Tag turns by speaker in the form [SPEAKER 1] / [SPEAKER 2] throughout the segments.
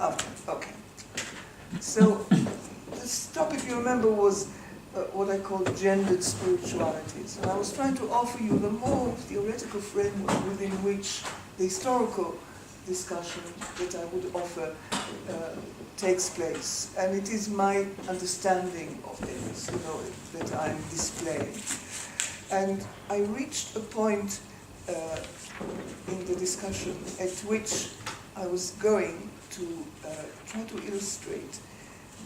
[SPEAKER 1] Okay. So, this topic, you remember, was what I called gendered spiritualities. And I was trying to offer you the more theoretical framework within which the historical discussion that I would offer takes place. And it is my understanding of this, that I'm displaying. And I reached a point in the discussion at which I was going to try to illustrate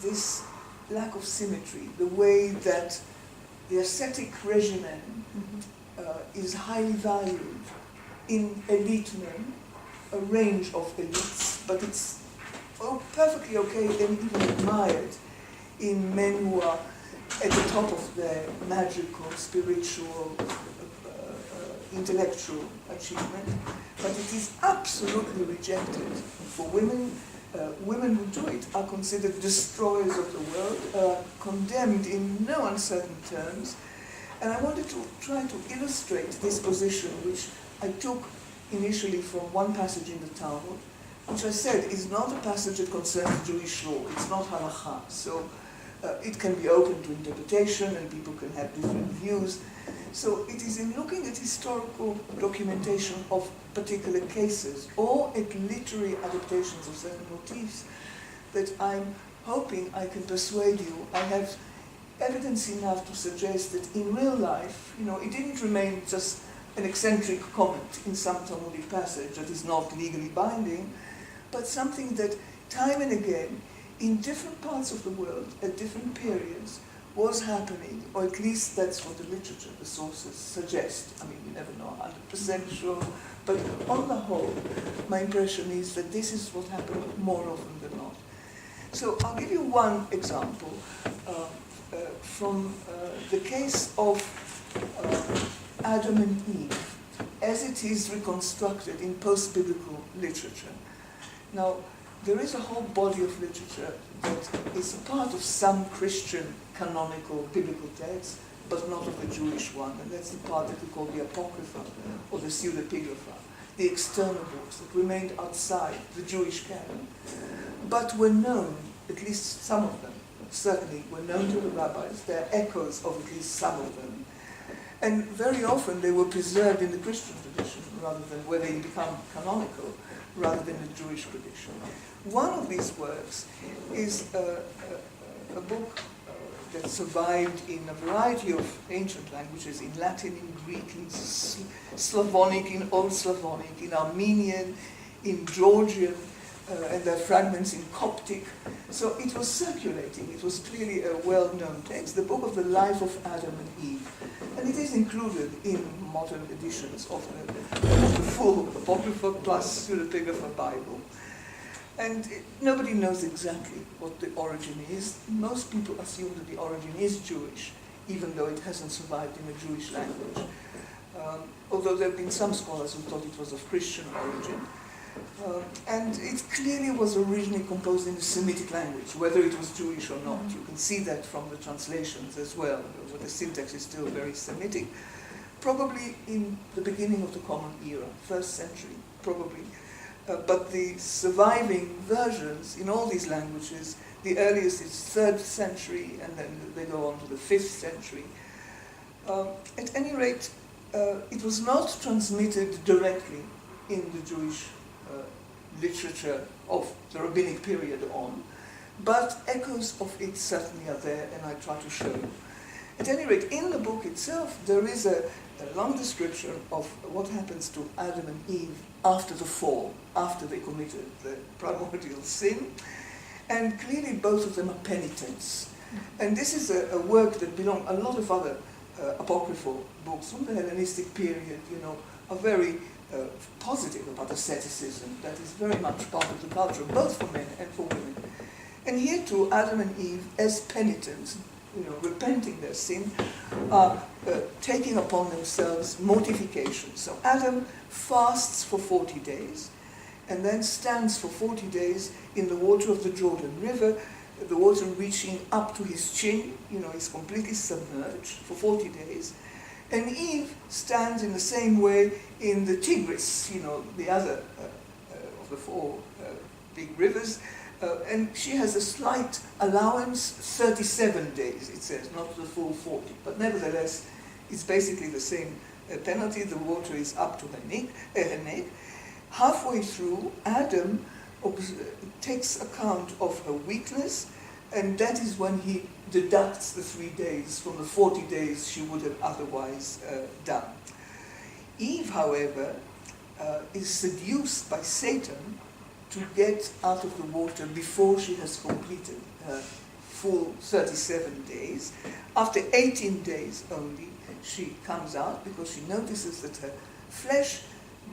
[SPEAKER 1] this lack of symmetry, the way that the ascetic regimen is highly valued in elite men, a range of elites, but it's perfectly okay and even admired in men who are at the top of their magical, spiritual, intellectual achievement, but it is absolutely rejected for women. Women who do it are considered destroyers of the world, condemned in no uncertain terms. And I wanted to try to illustrate this position, which I took initially from one passage in the Talmud, which I said is not a passage that concerns Jewish law. It's not halakha. So it can be open to interpretation and people can have different views. So it is in looking at historical documentation of particular cases or at literary adaptations of certain motifs that I'm hoping I can persuade you. I have evidence enough to suggest that in real life, it didn't remain just an eccentric comment in some Talmudic passage that is not legally binding, but something that time and again, in different parts of the world, at different periods, was happening, or at least that's what the literature, the sources suggest. I mean, you never know 100% sure, but on the whole, my impression is that this is what happened more often than not. So I'll give you one example from the case of Adam and Eve, as it is reconstructed in post-biblical literature. Now, there is a whole body of literature that is a part of some Christian canonical biblical texts, but not of the Jewish one, and that's the part that we call the Apocrypha, or the pseudepigrapha, the external books that remained outside the Jewish canon, but were known, at least some of them, certainly were known to the rabbis. There are echoes of at least some of them, and very often they were preserved in the Christian tradition, rather than where they become canonical, rather than the Jewish tradition. One of these works is a book that survived in a variety of ancient languages, in Latin, in Greek, in Slavonic, in Old Slavonic, in Armenian, in Georgian, and there are fragments in Coptic. So it was circulating. It was clearly a well-known text, the book of the life of Adam and Eve. And it is included in modern editions of the full Apocrypha plus pseudepigrapha Bible. And nobody knows exactly what the origin is. Most people assume that the origin is Jewish, even though it hasn't survived in a Jewish language. Although there have been some scholars who thought it was of Christian origin. And it clearly was originally composed in the Semitic language, whether it was Jewish or not. You can see that from the translations as well, where the syntax is still very Semitic. Probably in the beginning of the Common Era, 1st century, probably. But the surviving versions in all these languages, the earliest is 3rd century, and then they go on to the 5th century. At any rate, it was not transmitted directly in the Jewish literature of the rabbinic period on, but echoes of it certainly are there, and I try to show you. At any rate, in the book itself, there is a long description of what happens to Adam and Eve after the fall, after they committed the primordial sin, and clearly both of them are penitents. And this is a work that belongs, a lot of other apocryphal books from the Hellenistic period, are very positive about asceticism. That is very much part of the culture, both for men and for women. And here too, Adam and Eve, as penitents, repenting their sin, are taking upon themselves mortification. So Adam fasts for 40 days, and then stands for 40 days in the water of the Jordan River, the water reaching up to his chin, he's completely submerged for 40 days. And Eve stands in the same way in the Tigris, the other of the 4 big rivers, And she has a slight allowance, 37 days, it says, not the full 40. But nevertheless, it's basically the same penalty. The water is up to her neck. Halfway through, Adam takes account of her weakness, and that is when he deducts the 3 days from the 40 days she would have otherwise done. Eve, however, is seduced by Satan to get out of the water before she has completed her full 37 days. After 18 days only, she comes out because she notices that her flesh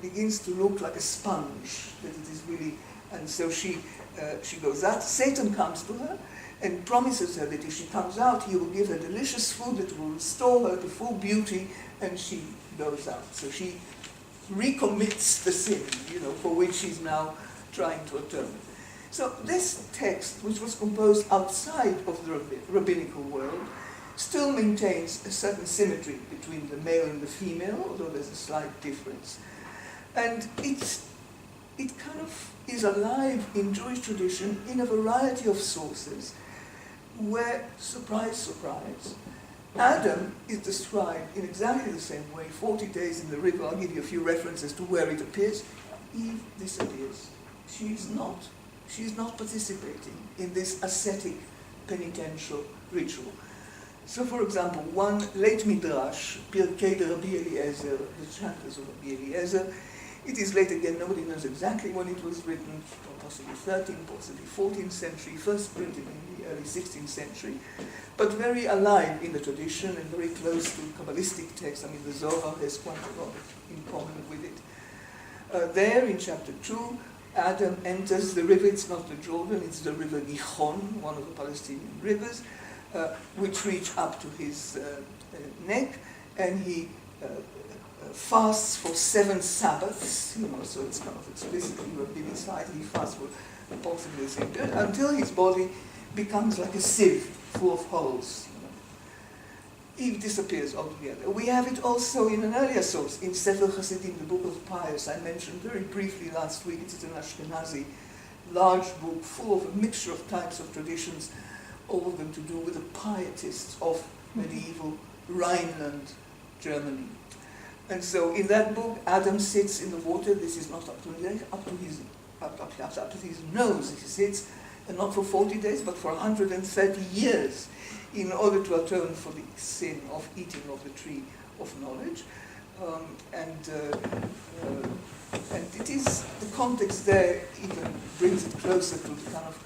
[SPEAKER 1] begins to look like a sponge, that it is really, and so she goes out. Satan comes to her and promises her that if she comes out, he will give her delicious food that will restore her to full beauty, and she goes out. So she recommits the sin, for which she's now trying to atone. So this text, which was composed outside of the rabbinical world, still maintains a certain symmetry between the male and the female, although there's a slight difference. And it kind of is alive in Jewish tradition in a variety of sources, where, surprise, surprise, Adam is described in exactly the same way, 40 days in the river. I'll give you a few references to where it appears. Eve disappears. She is not participating in this ascetic penitential ritual. So, for example, one late Midrash, Pirkei de Rabbi Eliezer, the chapters of Rabbi Eliezer, it is late again, nobody knows exactly when it was written, possibly 13th, possibly 14th century, first printed in the early 16th century, but very alive in the tradition and very close to Kabbalistic texts. I mean, the Zohar has quite a lot in common with it. There, in chapter 2, Adam enters the river. It's not the Jordan, it's the river Gihon, one of the Palestinian rivers, which reach up to his neck, and he fasts for 7 Sabbaths, so it's kind of explicitly rabbinic side. He fasts for possibly the same period, until his body becomes like a sieve full of holes. Eve disappears altogether. We have it also in an earlier source, in Sefer Hasidim, the Book of Pious, I mentioned very briefly last week. It's an Ashkenazi large book full of a mixture of types of traditions, all of them to do with the pietists of medieval Rhineland, Germany. And so in that book, Adam sits in the water. This is not up to his nose. He sits, and not for 40 days, but for 130 years, in order to atone for the sin of eating of the tree of knowledge. And it is, the context there even brings it closer to the kind of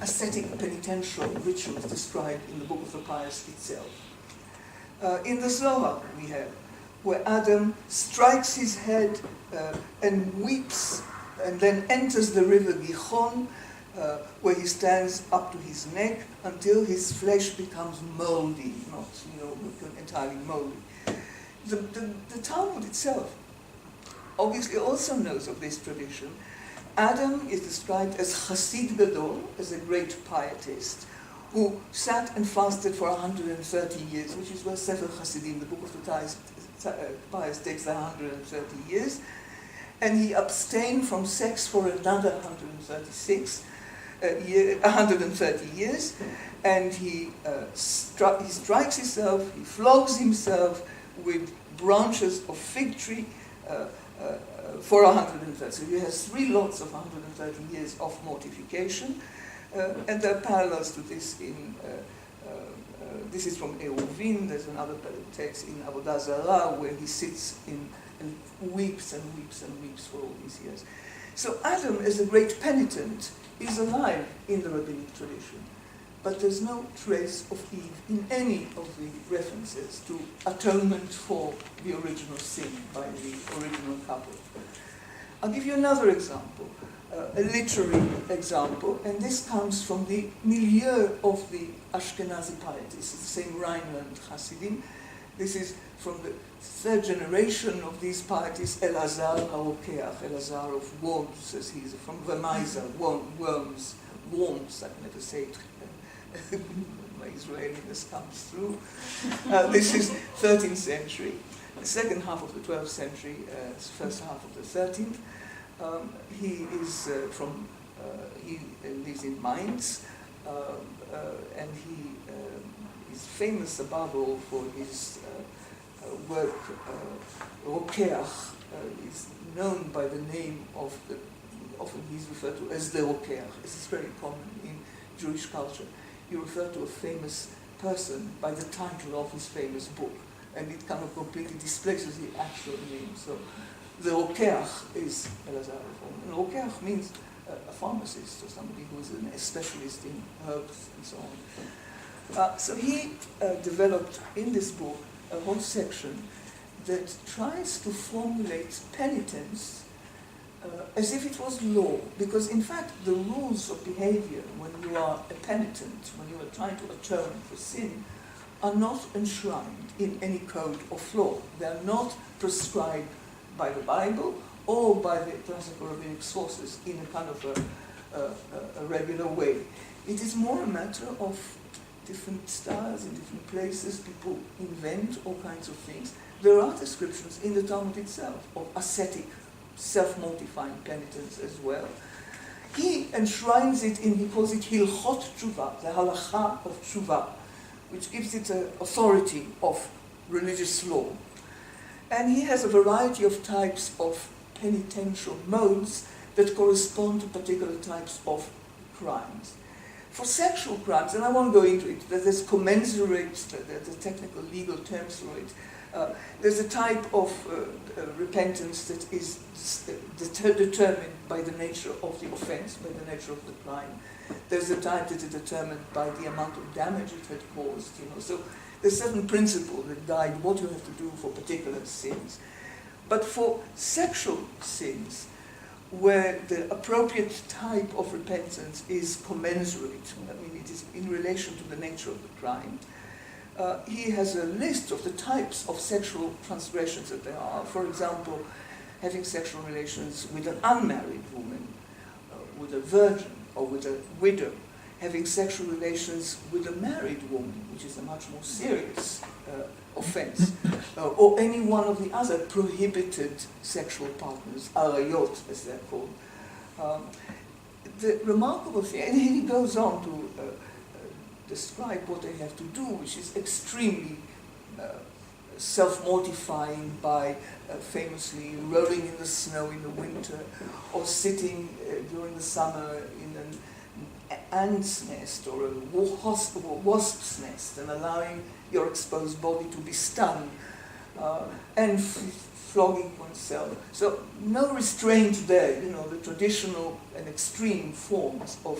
[SPEAKER 1] ascetic penitential rituals described in the Book of the Pious itself. In the Zohar we have, where Adam strikes his head and weeps, and then enters the river Gihon, where he stands up to his neck until his flesh becomes moldy, not entirely moldy. The Talmud itself obviously also knows of this tradition. Adam is described as Chasid Gadol, as a great pietist, who sat and fasted for 130 years, which is where Sefer Hasidim, the Book of the Pious, takes 130 years, and he abstained from sex for another 130 years, and he strikes himself, he flogs himself with branches of fig tree for 130. So he has 3 lots of 130 years of mortification, and there are parallels to this in, this is from Eruvin. There's another text in Avodah Zarah where he sits in and weeps and weeps and weeps for all these years. So Adam, as a great penitent, is alive in the rabbinic tradition, but there's no trace of Eve in any of the references to atonement for the original sin by the original couple. I'll give you another example, a literary example, and this comes from the milieu of the Ashkenazi pietists, the same Rhineland Hasidim. This is from the 3rd generation of these pietists, Elazar HaRokeach, Elazar of Worms, as he's from Vemaiza, Worms, I can never say it. My Israeliness comes through. This is 13th century, the second half of the 12th century, first half of the 13th. He is from he lives in Mainz, and he is famous above all for his work. Roker is known by the name of often he's referred to as the Roker. This is very common in Jewish culture. You refer to a famous person by the title of his famous book, and it kind of completely displaces the actual name. So the Roker is Elazar Reform. And Roker means a pharmacist or somebody who is a specialist in herbs and so on. So he developed in this book a whole section that tries to formulate penitence as if it was law, because in fact the rules of behavior when you are a penitent, when you are trying to atone for sin, are not enshrined in any code of law. They are not prescribed by the Bible or by the classical rabbinic sources in a kind of a regular way. It is more a matter of different styles in different places. People invent all kinds of things. There are descriptions in the Talmud itself of ascetic, self-mortifying penitence as well. He enshrines it in, he calls it Hilchot Tshuva, the halacha of Tshuva, which gives it an authority of religious law. And he has a variety of types of penitential modes that correspond to particular types of crimes. For sexual crimes, and I won't go into it, there's commensurate, the technical legal terms for it. There's a type of repentance that is determined by the nature of the offense, by the nature of the crime. There's a type that is determined by the amount of damage it had caused. So there's certain principles that guide what you have to do for particular sins. But for sexual sins, where the appropriate type of repentance is commensurate, I mean it is in relation to the nature of the crime, he has a list of the types of sexual transgressions that there are. For example, having sexual relations with an unmarried woman, with a virgin, or with a widow, having sexual relations with a married woman, which is a much more serious offense, or any one of the other prohibited sexual partners, arayot as they're called. The remarkable thing, and he goes on to describe what they have to do, which is extremely self-mortifying by famously rolling in the snow in the winter, or sitting during the summer in an ant's nest or a wasp's nest and allowing your exposed body to be stung, and flogging oneself. So no restraint there, the traditional and extreme forms of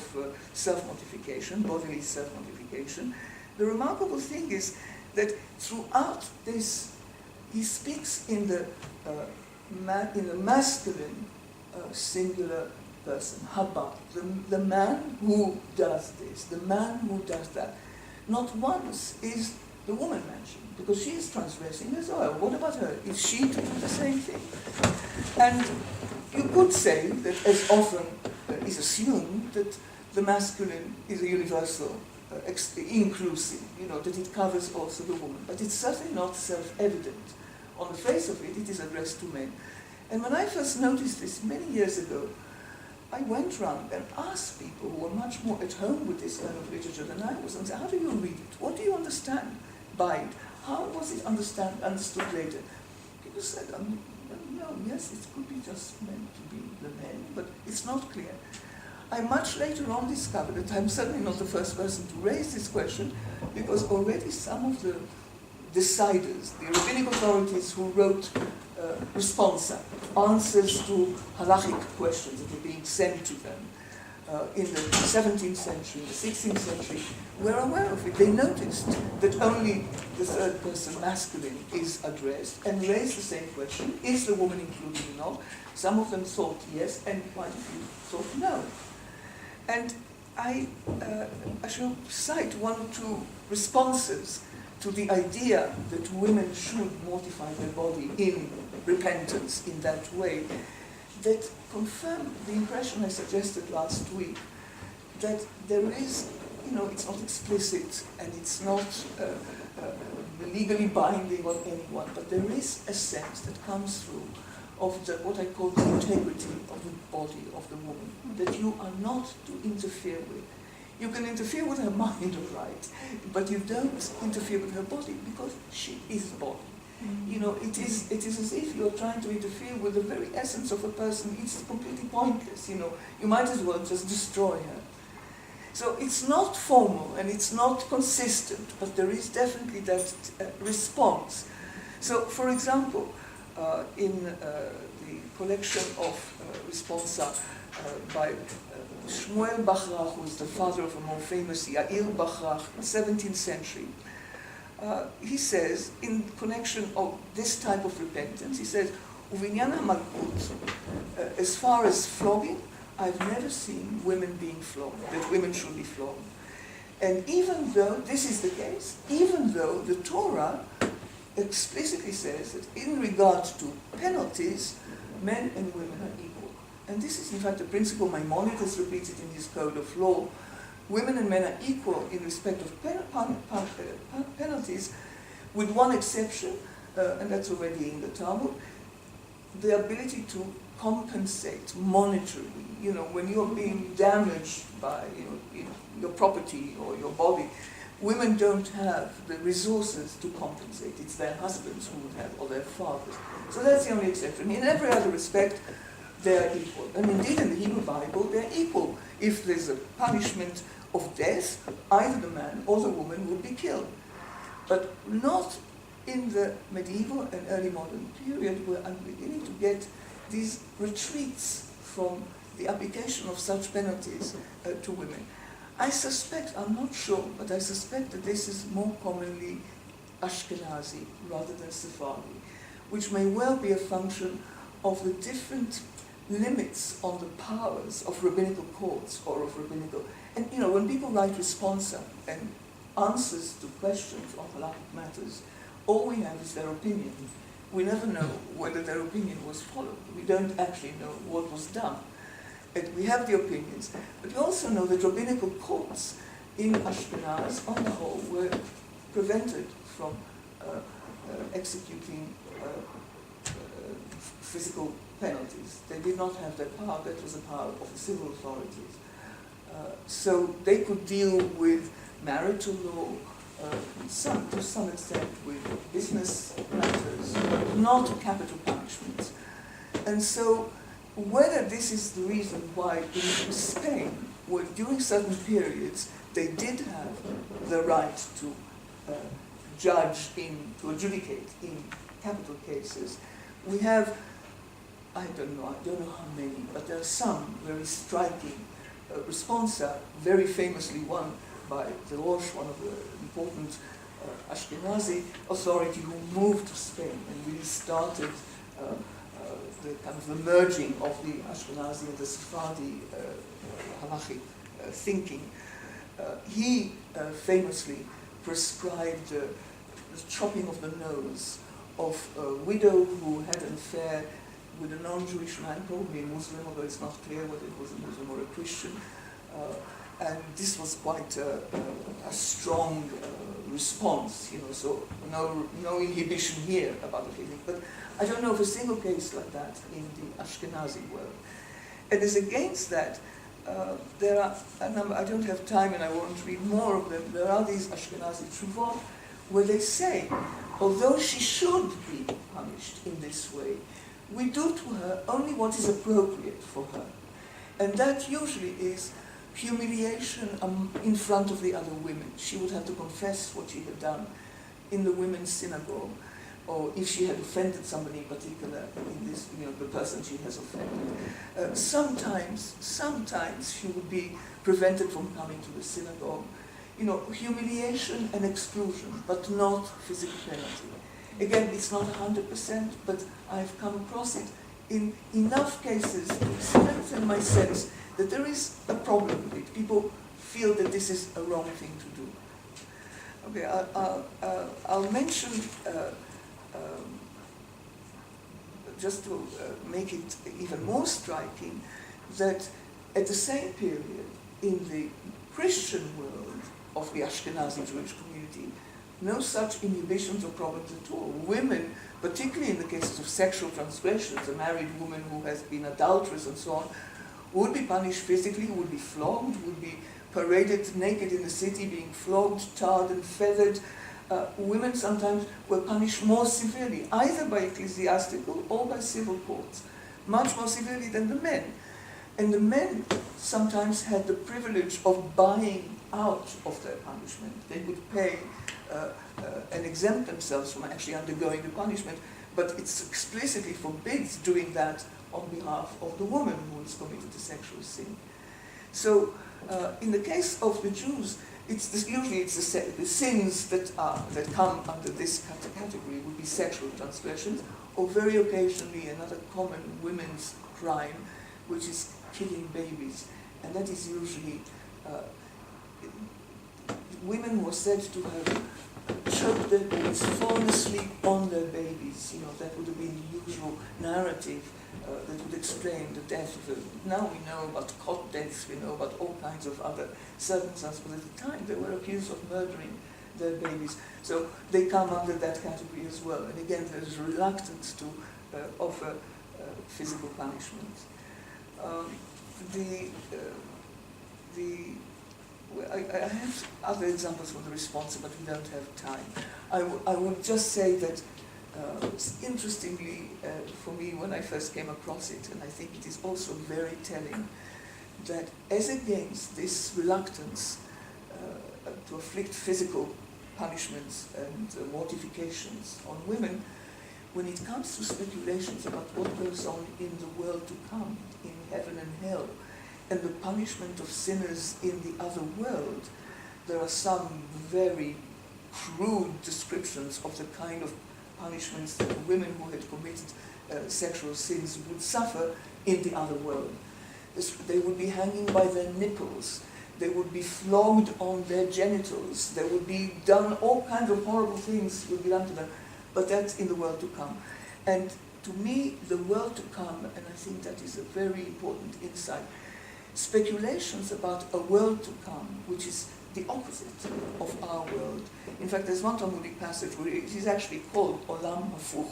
[SPEAKER 1] self-mortification, bodily self-mortification. The remarkable thing is that throughout this, he speaks in the masculine singular person, haba, the man who does this, the man who does that. Not once is the woman mentioned, because she is transgressing as well. What about her? Is she doing the same thing? And you could say that as often is assumed that the masculine is a universal, inclusive, that it covers also the woman. But it's certainly not self-evident. On the face of it, it is addressed to men. And when I first noticed this many years ago, I went round and asked people who were much more at home with this kind of literature than I was, and said, how do you read it? What do you understand by it? How was it understood later? People said, yes, it could be just meant to be the men, but it's not clear. I much later on discovered that I'm certainly not the first person to raise this question, because already some of the deciders, the rabbinic authorities who wrote responsa, answers to halachic questions that were being sent to them in the 17th century, the 16th century, were aware of it. They noticed that only the third person masculine is addressed and raised the same question, is the woman included or not? Some of them thought yes, and quite a few thought no. And I shall cite one or two responses to the idea that women should mortify their body in repentance in that way, that confirm the impression I suggested last week, that there is, it's not explicit and it's not legally binding on anyone, but there is a sense that comes through of what I call the integrity of the body of the woman, that you are not to interfere with. You can interfere with her mind, all right, but you don't interfere with her body because she is body. You know, it is as if you're trying to interfere with the very essence of a person. It's completely pointless, you know. You might as well just destroy her. So it's not formal and it's not consistent, but there is definitely that response. So, for example, in the collection of responsa by Shmuel Bachrach, who is the father of a more famous Yair Bachrach, 17th century, he says, in connection of this type of repentance, he says, Uvinyan HaMalkut, as far as flogging, I've never seen women being flogged, that women should be flogged. And even though this is the case, even though the Torah explicitly says that in regard to penalties, men and women are equal. And this is in fact a principle Maimonides repeated in his Code of Law. Women and men are equal in respect of penalties, with one exception, and that's already in the Talmud, the ability to compensate monetarily. You know, when you're being damaged by your property or your body, women don't have the resources to compensate. It's their husbands who would have, or their fathers. So that's the only exception. In every other respect, they are equal. And indeed, in the Hebrew Bible, they're equal. If there's a punishment of death, either the man or the woman would be killed. But not in the medieval and early modern period, where I'm beginning to get these retreats from the application of such penalties to women. I suspect, I'm not sure, but I suspect that this is more commonly Ashkenazi rather than Sephardi, which may well be a function of the different limits on the powers of rabbinical courts or of rabbinical. And you know, when people write responsa and answers to questions on halachic matters, all we have is their opinion. We never know whether their opinion was followed. We don't actually know what was done. And we have the opinions, but we also know that rabbinical courts in Ashkenaz, on the whole, were prevented from executing physical penalties. They did not have that power. That was the power of the civil authorities. So they could deal with marital law, to some extent with business matters, but not capital punishments. And so whether this is the reason why in Spain, where during certain periods they did have the right to to adjudicate in capital cases, we have, I don't know how many, but there are some very striking responsa, very famously one by the Rosh, one of the important Ashkenazi authority who moved to Spain and really started the kind of the merging of the Ashkenazi and the Sephardi halachic thinking. He famously prescribed the chopping of the nose of a widow who had an affair with a non-Jewish man, probably a Muslim, although it's not clear whether it was a Muslim or a Christian. And this was quite a strong response, you know, so no inhibition here about the feeling. But I don't know of a single case like that in the Ashkenazi world. And as against that, there are a number, I don't have time and I won't read more of them, there are these Ashkenazi tshuvot where they say, although she should be punished in this way, we do to her only what is appropriate for her. And that usually is humiliation in front of the other women. She would have to confess what she had done in the women's synagogue, or if she had offended somebody in particular, in this, you know, the person she has offended. Sometimes she would be prevented from coming to the synagogue. You know, humiliation and exclusion, but not physical penalty. Again, it's not 100%, but I've come across it in enough cases to strengthen my sense that there is a problem with it. People feel that this is a wrong thing to do. Okay, I'll mention, just to make it even more striking, that at the same period, in the Christian world of the Ashkenazi Jewish community, no such inhibitions or problems at all. Women, particularly in the cases of sexual transgressions, a married woman who has been adulterous and so on, would be punished physically, would be flogged, would be paraded naked in the city, being flogged, tarred and feathered. Women sometimes were punished more severely, either by ecclesiastical or by civil courts, much more severely than the men. And the men sometimes had the privilege of buying out of their punishment. They would pay and exempt themselves from actually undergoing the punishment, but it's explicitly forbids doing that on behalf of the woman who has committed a sexual sin. So, in the case of the Jews, usually it's the sins that come under this category would be sexual transgressions, or very occasionally another common women's crime, which is killing babies, and that is usually women were said to have choked their babies, fallen asleep on their babies. That would have been the usual narrative that would explain the death of them. Now we know about cot deaths, we know about all kinds of other circumstances, but at the time they were accused of murdering their babies. So they come under that category as well. And again, there's reluctance to offer physical punishment. I have other examples from the response, but we don't have time. I would just say that interestingly for me when I first came across it, and I think it is also very telling, that as against this reluctance to afflict physical punishments and mortifications on women, when it comes to speculations about what goes on in the world to come, in heaven and hell, and the punishment of sinners in the other world, there are some very crude descriptions of the kind of punishments that women who had committed sexual sins would suffer in the other world. They would be hanging by their nipples, they would be flogged on their genitals, they would be done, all kinds of horrible things would be done to them, but that's in the world to come. And to me, the world to come, and I think that is a very important insight, speculations about a world to come, which is the opposite of our world. In fact, there's one Talmudic passage where it is actually called Olam Hafuch.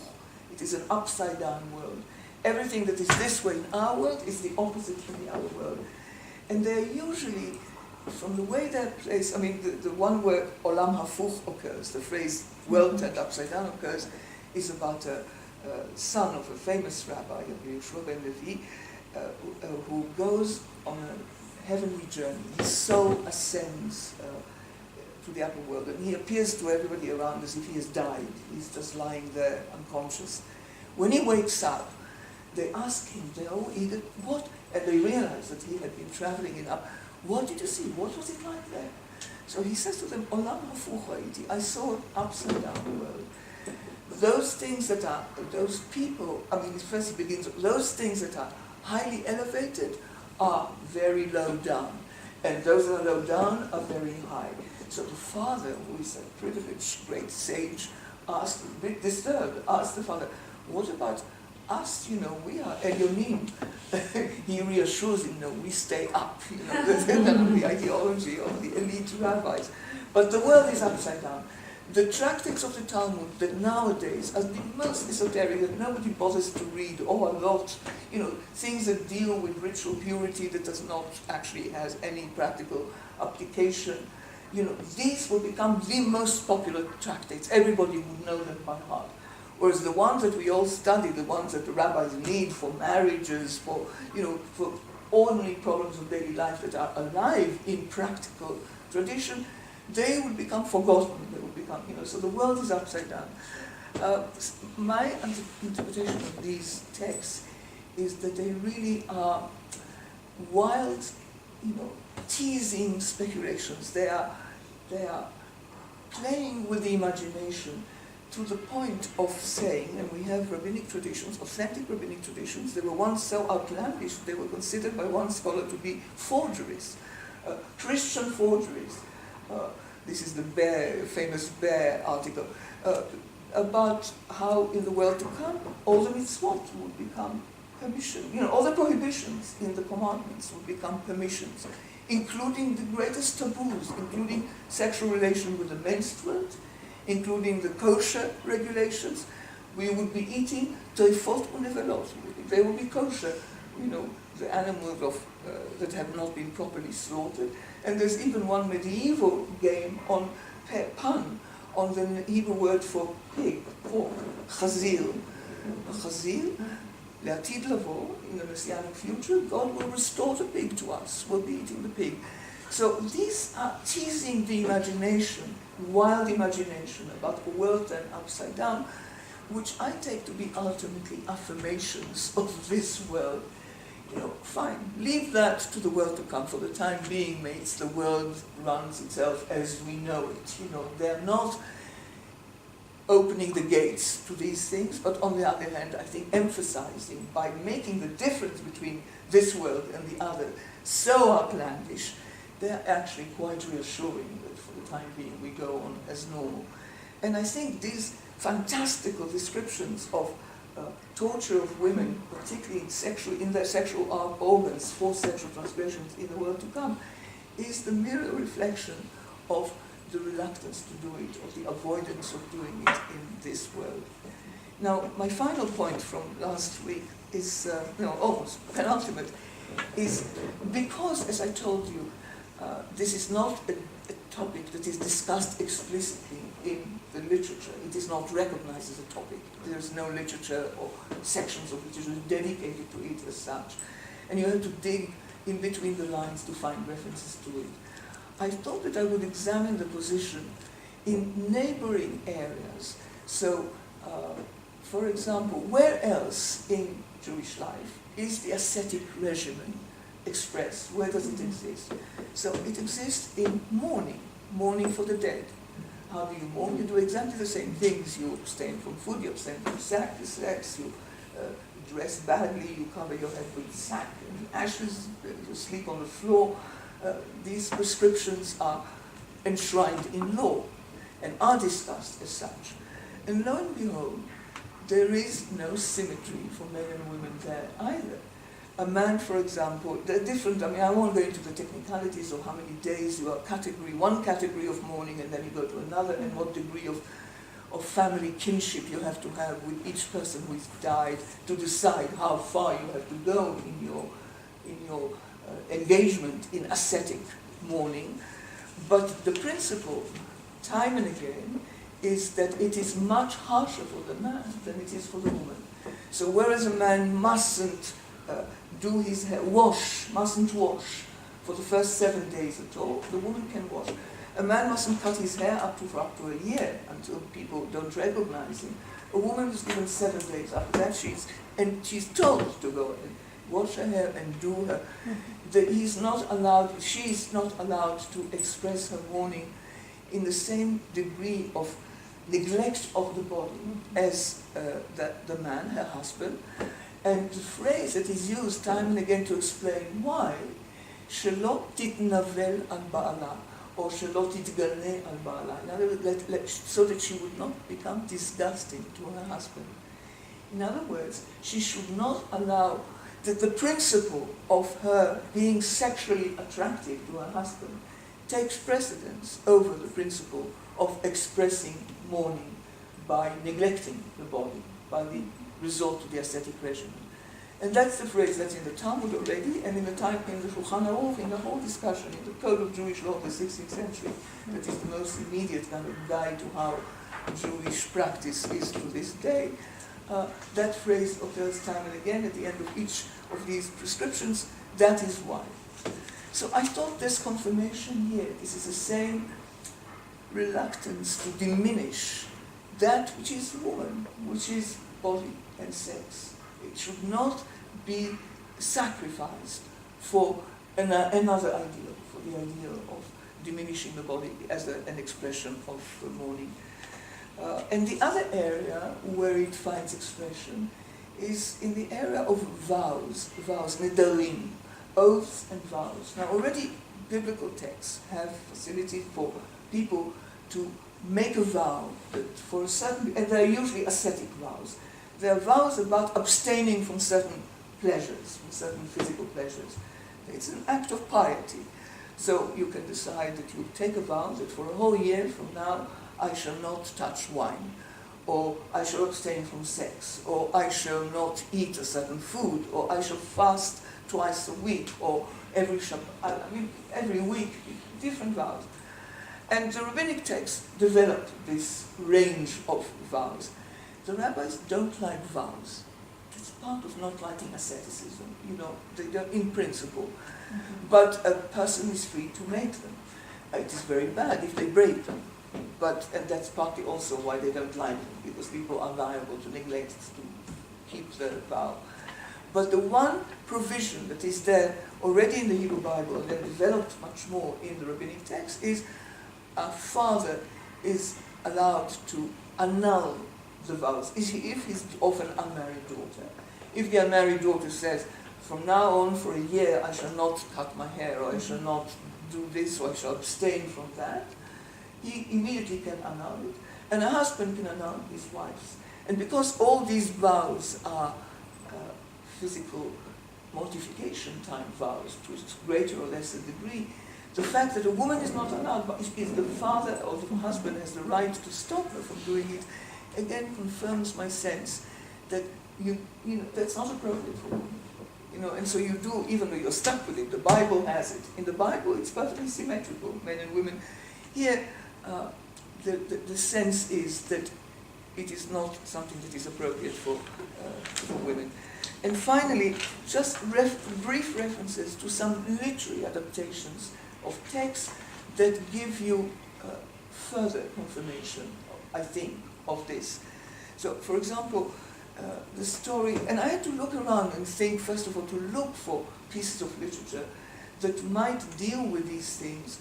[SPEAKER 1] It is an upside-down world. Everything that is this way in our world is the opposite in the other world. And they're usually, from the way they're placed, I mean, the one where Olam Hafuch occurs, the phrase world turned upside down occurs, is about a son of a famous rabbi, Yeshua ben Levi, who goes on a heavenly journey. His soul ascends to the upper world, and he appears to everybody around as if he has died. He's just lying there unconscious. When he wakes up, they ask him, they're all eager, what? And they realize that he had been traveling in up. What did you see? What was it like there? So he says to them, Olam hafuch ha'iti, I saw an upside down world. Those things that are, those people, I mean, first he begins, those things that are highly elevated are very low down. And those that are low down are very high. So the father, who is a privileged great sage, asked, a bit disturbed, asked the father, what about us? You know, we are Elyonim. He reassures him, no, we stay up. You know, that's kind of the ideology of the elite rabbis. But the world is upside down. The tractates of the Talmud that nowadays are the most esoteric, that nobody bothers to read, or a lot, you know, things that deal with ritual purity that does not actually has any practical application. You know, these will become the most popular tractates. Everybody would know them by heart. Whereas the ones that we all study, the ones that the rabbis need for marriages, for, you know, for ordinary problems of daily life that are alive in practical tradition, they would become forgotten. They would become, you know, so the world is upside down. My interpretation of these texts is that they really are wild, you know, teasing speculations. They are playing with the imagination to the point of saying, and we have rabbinic traditions, authentic rabbinic traditions, they were once so outlandish, they were considered by one scholar to be forgeries, Christian forgeries. This is the famous Bear article, about how in the world to come, all the mitzvot would become permission. You know, all the prohibitions in the commandments would become permissions, including the greatest taboos, including sexual relation with the menstruant, including the kosher regulations. We would be eating teifot unevelot. They would be kosher, you know, the animals that have not been properly slaughtered. And there's even one medieval game on pun, on the Hebrew word for pig, pork, chazir. Chazir, le'atid lavo, in the Messianic future, God will restore the pig to us. We'll be eating the pig. So these are teasing the imagination, wild imagination about a world turned upside down, which I take to be ultimately affirmations of this world. You know, fine, leave that to the world to come. For the time being, mates, the world runs itself as we know it. You know, they're not opening the gates to these things, but on the other hand, I think emphasizing by making the difference between this world and the other so outlandish, they're actually quite reassuring that for the time being we go on as normal. And I think these fantastical descriptions of torture of women, particularly in their sexual organs, for sexual transgressions in the world to come, is the mirror reflection of the reluctance to do it, or the avoidance of doing it in this world. Now, my final point from last week is, almost penultimate, is because, as I told you, this is not a topic that is discussed explicitly in the literature. It is not recognized as a topic. There is no literature or sections of literature dedicated to it as such. And you have to dig in between the lines to find references to it. I thought that I would examine the position in neighboring areas. So, for example, where else in Jewish life is the ascetic regimen expressed? Where does it exist? So it exists in mourning for the dead. How do you mourn? You do exactly the same things. You abstain from food, you abstain from sex, you dress badly, you cover your head with sack and ashes, you sleep on the floor. These prescriptions are enshrined in law and are discussed as such. And lo and behold, there is no symmetry for men and women there either. A man, for example, they're different. I mean, I won't go into the technicalities of how many days you are one category of mourning, and then you go to another, and what degree of family kinship you have to have with each person who has died to decide how far you have to go in your engagement in ascetic mourning. But the principle, time and again, is that it is much harsher for the man than it is for the woman. So whereas a man mustn't do his hair, mustn't wash for the first 7 days at all, the woman can wash. A man mustn't cut his hair up to a year until people don't recognize him. A woman is given 7 days after that, she's told to go and wash her hair and do her. She's not allowed to express her mourning in the same degree of neglect of the body as the man, her husband. And the phrase that is used time and again to explain why, שלא תתנבל על בעלה, or שלא תתגלה על בעלה. In other words, so that she would not become disgusting to her husband. In other words, she should not allow that the principle of her being sexually attractive to her husband takes precedence over the principle of expressing mourning by neglecting the body, by the resort to the ascetic regimen. And that's the phrase that's in the Talmud already, and in the Shulchan Aruch, in the whole discussion, in the Code of Jewish Law of the 16th century, that is the most immediate kind of guide to how Jewish practice is to this day. That phrase occurs time and again at the end of each of these prescriptions. That is why. So I thought there's confirmation here. This is the same reluctance to diminish that which is woman, which is body and sex. It should not be sacrificed for another ideal, for the ideal of diminishing the body as an expression of mourning. And the other area where it finds expression is in the area of vows, nedarim, oaths and vows. Now already biblical texts have facility for people to make a vow that for a certain, and they're usually ascetic vows. They're vows about abstaining from certain pleasures, from certain physical pleasures. It's an act of piety. So you can decide that you take a vow that for a whole year from now I shall not touch wine, or I shall abstain from sex, or I shall not eat a certain food, or I shall fast twice a week, or every week, different vows. And the rabbinic texts developed this range of vows. The rabbis don't like vows. It's part of not liking asceticism, they don't in principle. Mm-hmm. But a person is free to make them. It is very bad if they break them. And that's partly also why they don't like them, because people are liable to neglect to keep the vow. But the one provision that is there already in the Hebrew Bible and then developed much more in the rabbinic text is a father is allowed to annul the vows. If he's of an unmarried daughter. If the unmarried daughter says, from now on for a year I shall not cut my hair, or I shall not do this, or I shall abstain from that, he immediately can annul it. And a husband can annul his wife's. And because all these vows are physical mortification time vows to a greater or lesser degree, the fact that a woman is not allowed, but if the father or the husband has the right to stop her from doing it, again confirms my sense that that's not appropriate for women. And so you do, even though you're stuck with it, the Bible has it. In the Bible, it's perfectly symmetrical, men and women. Here, the sense is that it is not something that is appropriate for women. And finally, just brief references to some literary adaptations of texts that give you further confirmation, I think, of this. So, for example, the story, and I had to look around and think, first of all, to look for pieces of literature that might deal with these things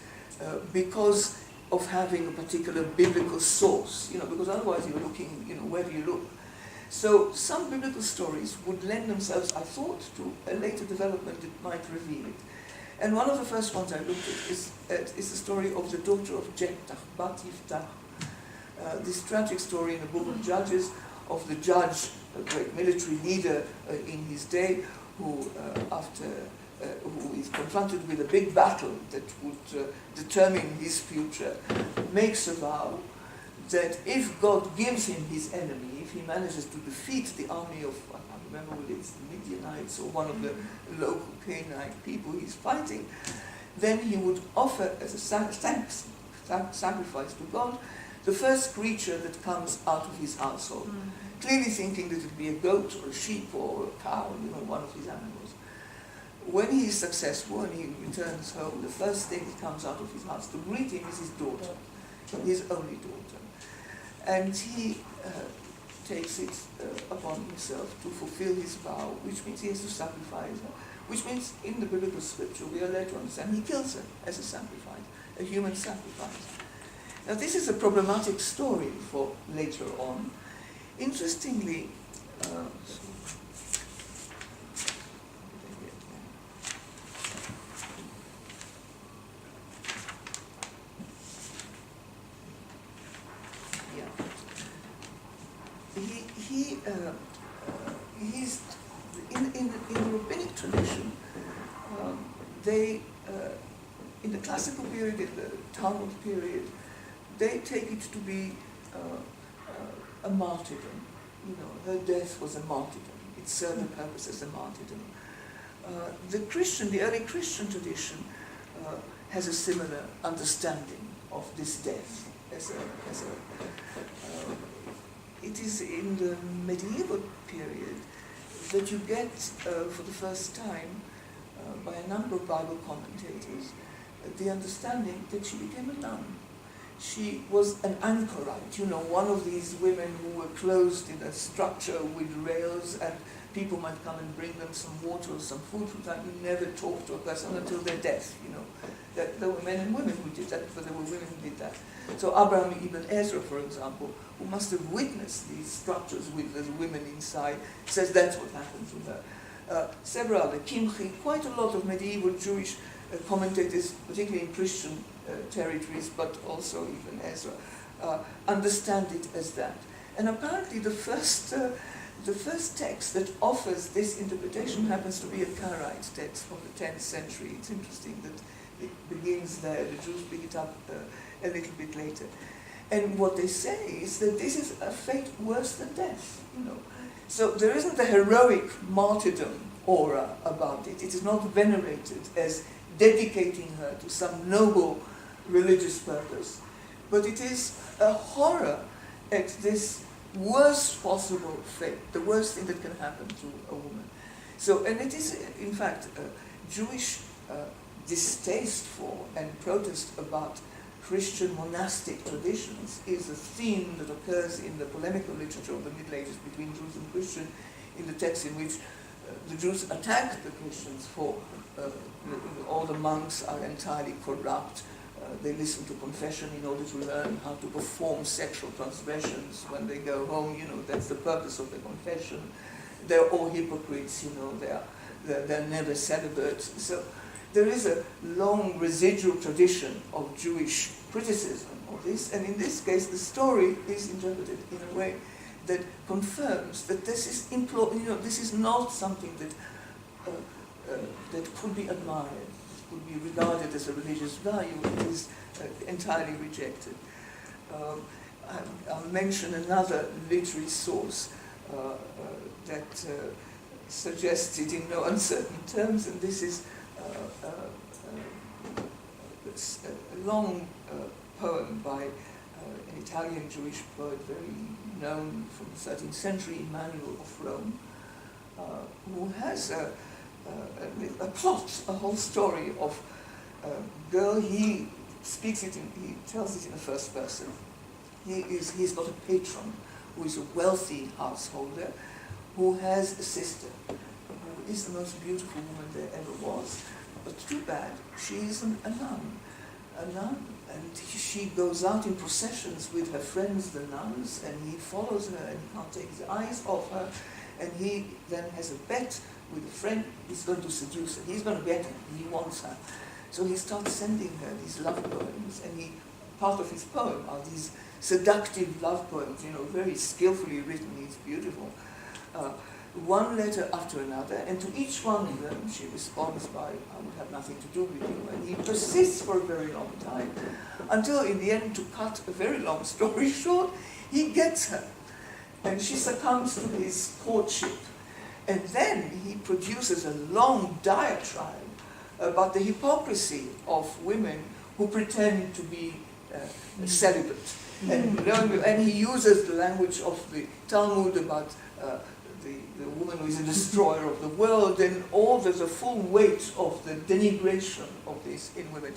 [SPEAKER 1] because of having a particular biblical source, because otherwise you're looking, where do you look? So some biblical stories would lend themselves, I thought, to a later development that might reveal it. And one of the first ones I looked at is the story of the daughter of Jephthah, Bat Yiftach. This tragic story in the Book of Judges of the judge, a great military leader in his day, who who is confronted with a big battle that would determine his future, makes a vow that if God gives him his enemy, if he manages to defeat the army of, I can't remember whether it's the Midianites or one of the local Canaanite people he's fighting, then he would offer as a sacrifice to God the first creature that comes out of his household, clearly thinking that it would be a goat or a sheep or a cow, one of his animals. When he is successful and he returns home, the first thing that comes out of his house to greet him is his daughter, his only daughter. And he takes it upon himself to fulfill his vow, which means he has to sacrifice her, which means in the biblical scripture we are led to understand he kills her as a sacrifice, a human sacrifice. Now this is a problematic story for later on. Interestingly, he's in the rabbinic tradition. They in the classical period, in the Talmud period, they take it to be a martyrdom. Her death was a martyrdom. It served a purpose as a martyrdom. The early Christian tradition has a similar understanding of this death it is in the medieval period that you get, for the first time, by a number of Bible commentators, the understanding that she became a nun. She was an anchorite, one of these women who were closed in a structure with rails, and people might come and bring them some water or some food from time. You never talk to a person until their death, That there were men and women who did that, but there were women who did that. So Abraham ibn Ezra, for example, who must have witnessed these structures with the women inside, says that's what happened to her. Several other, Kimchi, quite a lot of medieval Jewish commentators, particularly in Christian territories, but also even Ezra, understand it as that. And apparently the first text that offers this interpretation happens to be a Karaite text from the 10th century. It's interesting that it begins there. The Jews pick it up a little bit later. And what they say is that this is a fate worse than death, you know. So there isn't a heroic martyrdom aura about it. It is not venerated as dedicating her to some noble religious purpose, but it is a horror at this worst possible fate, the worst thing that can happen to a woman. So, and it is, in fact, Jewish distaste for and protest about Christian monastic traditions is a theme that occurs in the polemical literature of the Middle Ages between Jews and Christians, in the texts in which the Jews attack the Christians for all the monks are entirely corrupt. They listen to confession in order to learn how to perform sexual transgressions when they go home. You know, that's the purpose of the confession. They're all hypocrites. You know, they're never celibate. So there is a long residual tradition of Jewish criticism of this, and in this case, the story is interpreted in a way that confirms that this is this is not something that that could be admired, could be regarded as a religious value. It is entirely rejected. I'll mention another literary source that suggests it in no uncertain terms, and this is a long poem by an Italian Jewish poet, very known from the 13th century, Emmanuel of Rome, who has a plot, a whole story of a girl. He tells it in the first person. He's got a patron who is a wealthy householder who has a sister who is the most beautiful woman there ever was, but too bad, she is a nun, and she goes out in processions with her friends, the nuns, and he follows her and he can't take his eyes off her, and he then has a bet with a friend. He's going to seduce her, he's going to get her, he wants her. So he starts sending her these love poems, and part of his poem are these seductive love poems, very skillfully written. It's beautiful. One letter after another, and to each one of them she responds by, I would have nothing to do with you. And he persists for a very long time, until in the end, to cut a very long story short, he gets her. And she succumbs to his courtship. And then he produces a long diatribe about the hypocrisy of women who pretend to be celibate. And he uses the language of the Talmud about the woman who is a destroyer of the world, and there's a full weight of the denigration of this in women.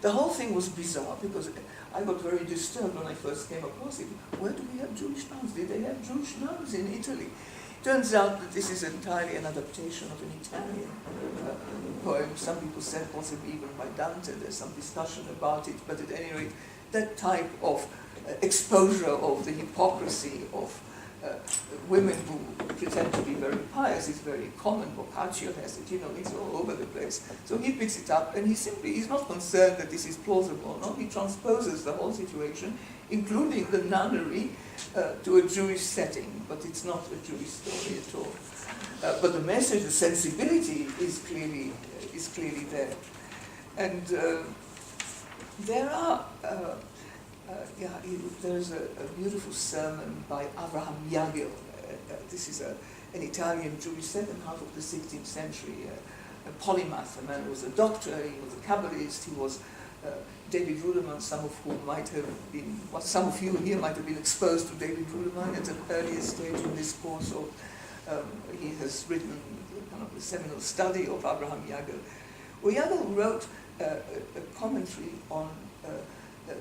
[SPEAKER 1] The whole thing was bizarre, because I got very disturbed when I first came across it. Where do we have Jewish nuns? Did they have Jewish nuns in Italy? Turns out that this is entirely an adaptation of an Italian poem. Some people said possibly even by Dante. There's some discussion about it, but at any rate, that type of exposure of the hypocrisy of women who pretend to be very pious is very common. Boccaccio has it, it's all over the place. So he picks it up, and he's not concerned that this is plausible. No, he transposes the whole situation, including the nunnery, to a Jewish setting, but it's not a Jewish story at all. But the message, the sensibility, is clearly there. And there are. There's a beautiful sermon by Avraham Yagel. This is an Italian Jewish second half of the 16th century, a polymath, a man who was a doctor, he was a Kabbalist, he was David Ruderman, some of you here might have been exposed to David Ruderman at an earlier stage in this course, or he has written kind of a seminal study of Avraham Yagel. Well, Yagel wrote a commentary on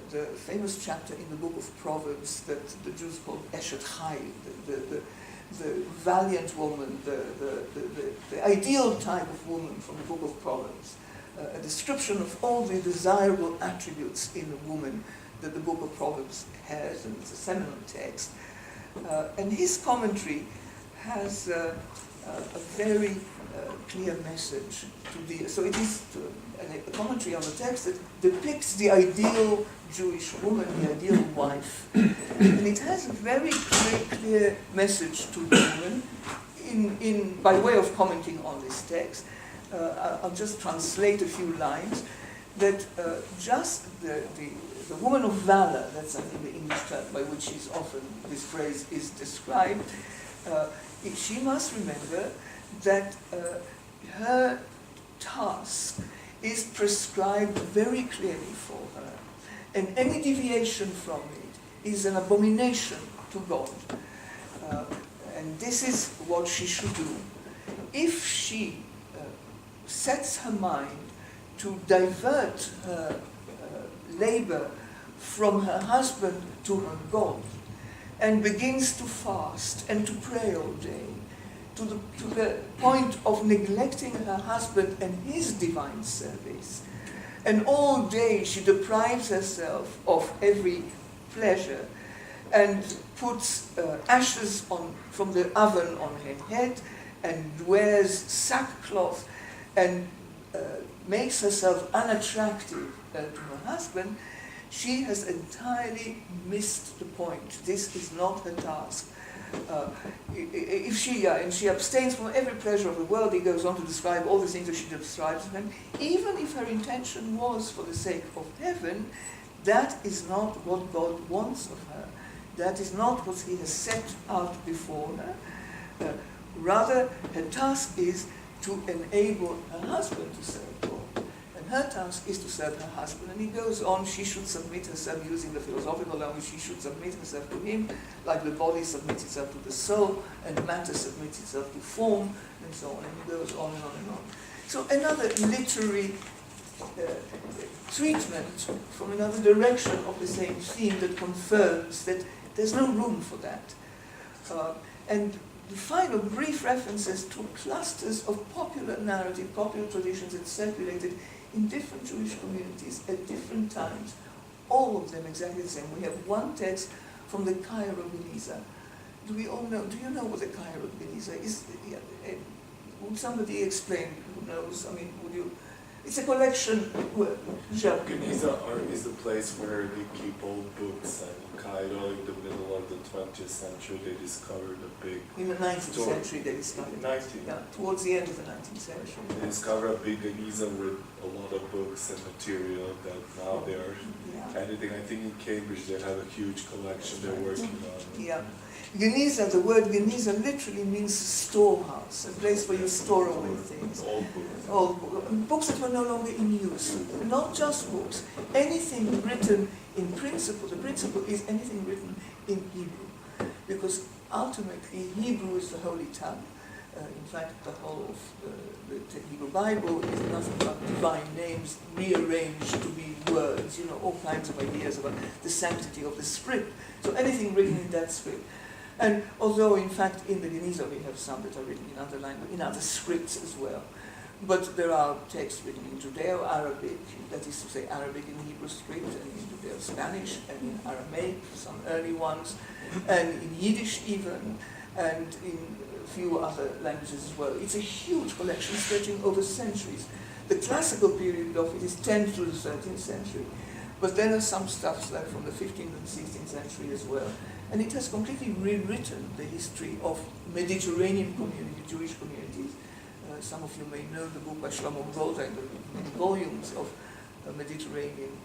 [SPEAKER 1] the famous chapter in the Book of Proverbs that the Jews called Eshet Chai, the valiant woman, the ideal type of woman from the Book of Proverbs, a description of all the desirable attributes in a woman that the Book of Proverbs has, and it's a seminal text. And his commentary has a very clear message so it is a commentary on the text that depicts the ideal Jewish woman, the ideal wife, and it has a very clear message to the woman by way of commenting on this text. I'll just translate a few lines. that just the woman of valor, that's I think the English term by which this phrase is described, she must remember that her task is prescribed very clearly for her, and any deviation from it is an abomination to God. And this is what she should do. If she sets her mind to divert her labor from her husband to her God, and begins to fast and to pray all day, to the point of neglecting her husband and his divine service, and all day she deprives herself of every pleasure, and puts ashes from the oven on her head, and wears sackcloth, and makes herself unattractive to her husband, she has entirely missed the point. This is not her task. If she abstains from every pleasure of the world, he goes on to describe all the things that she describes, and even if her intention was for the sake of heaven, that is not what God wants of her. That is not what he has set out before her. Rather, her task is to enable her husband to serve God. And her task is to serve her husband. And he goes on, she should submit herself, using the philosophical language, she should submit herself to him, like the body submits itself to the soul, and matter submits itself to form, and so on. And he goes on and on and on. So another literary treatment from another direction of the same theme that confirms that there's no room for that. And the final brief references to clusters of popular narrative, popular traditions that circulated in different Jewish communities at different times, all of them exactly the same. We have one text from the Cairo Geniza. Do you know what the Cairo Geniza is? Would somebody explain who knows? I mean, would you? It's a collection.
[SPEAKER 2] Geniza is the place where they keep old books, and in Cairo, in the middle of the 20th century, they discovered a big...
[SPEAKER 1] In the 19th century, they discovered.
[SPEAKER 2] 19th?
[SPEAKER 1] Yeah, towards the end of the 19th century.
[SPEAKER 2] They discovered a big Geniza with a lot of books and material that now they are editing. I think in Cambridge they have a huge collection they're working on.
[SPEAKER 1] Yeah. Geniza, the word Geniza literally means storehouse, a place where you store away things.
[SPEAKER 2] Old books.
[SPEAKER 1] Old books. Books that were no longer in use. Not just books. Anything written in principle. The principle is anything written in Hebrew. Because ultimately Hebrew is the holy tongue. In fact, the whole of the Hebrew Bible is nothing but divine names rearranged to be words. All kinds of ideas about the sanctity of the script. So anything written in that script. And although, in fact, in the Geniza we have some that are written in other languages, in other scripts as well. But there are texts written in Judeo-Arabic, that is to say Arabic in Hebrew script, and in Judeo-Spanish, and in Aramaic, some early ones, and in Yiddish even, and in a few other languages as well. It's a huge collection stretching over centuries. The classical period of it is 10th to the 13th century. But then there's some stuff like from the 15th and 16th century as well. And it has completely rewritten the history of Mediterranean Jewish communities. Some of you may know the book by Shlomo Goldstein, the many volumes of Mediterranean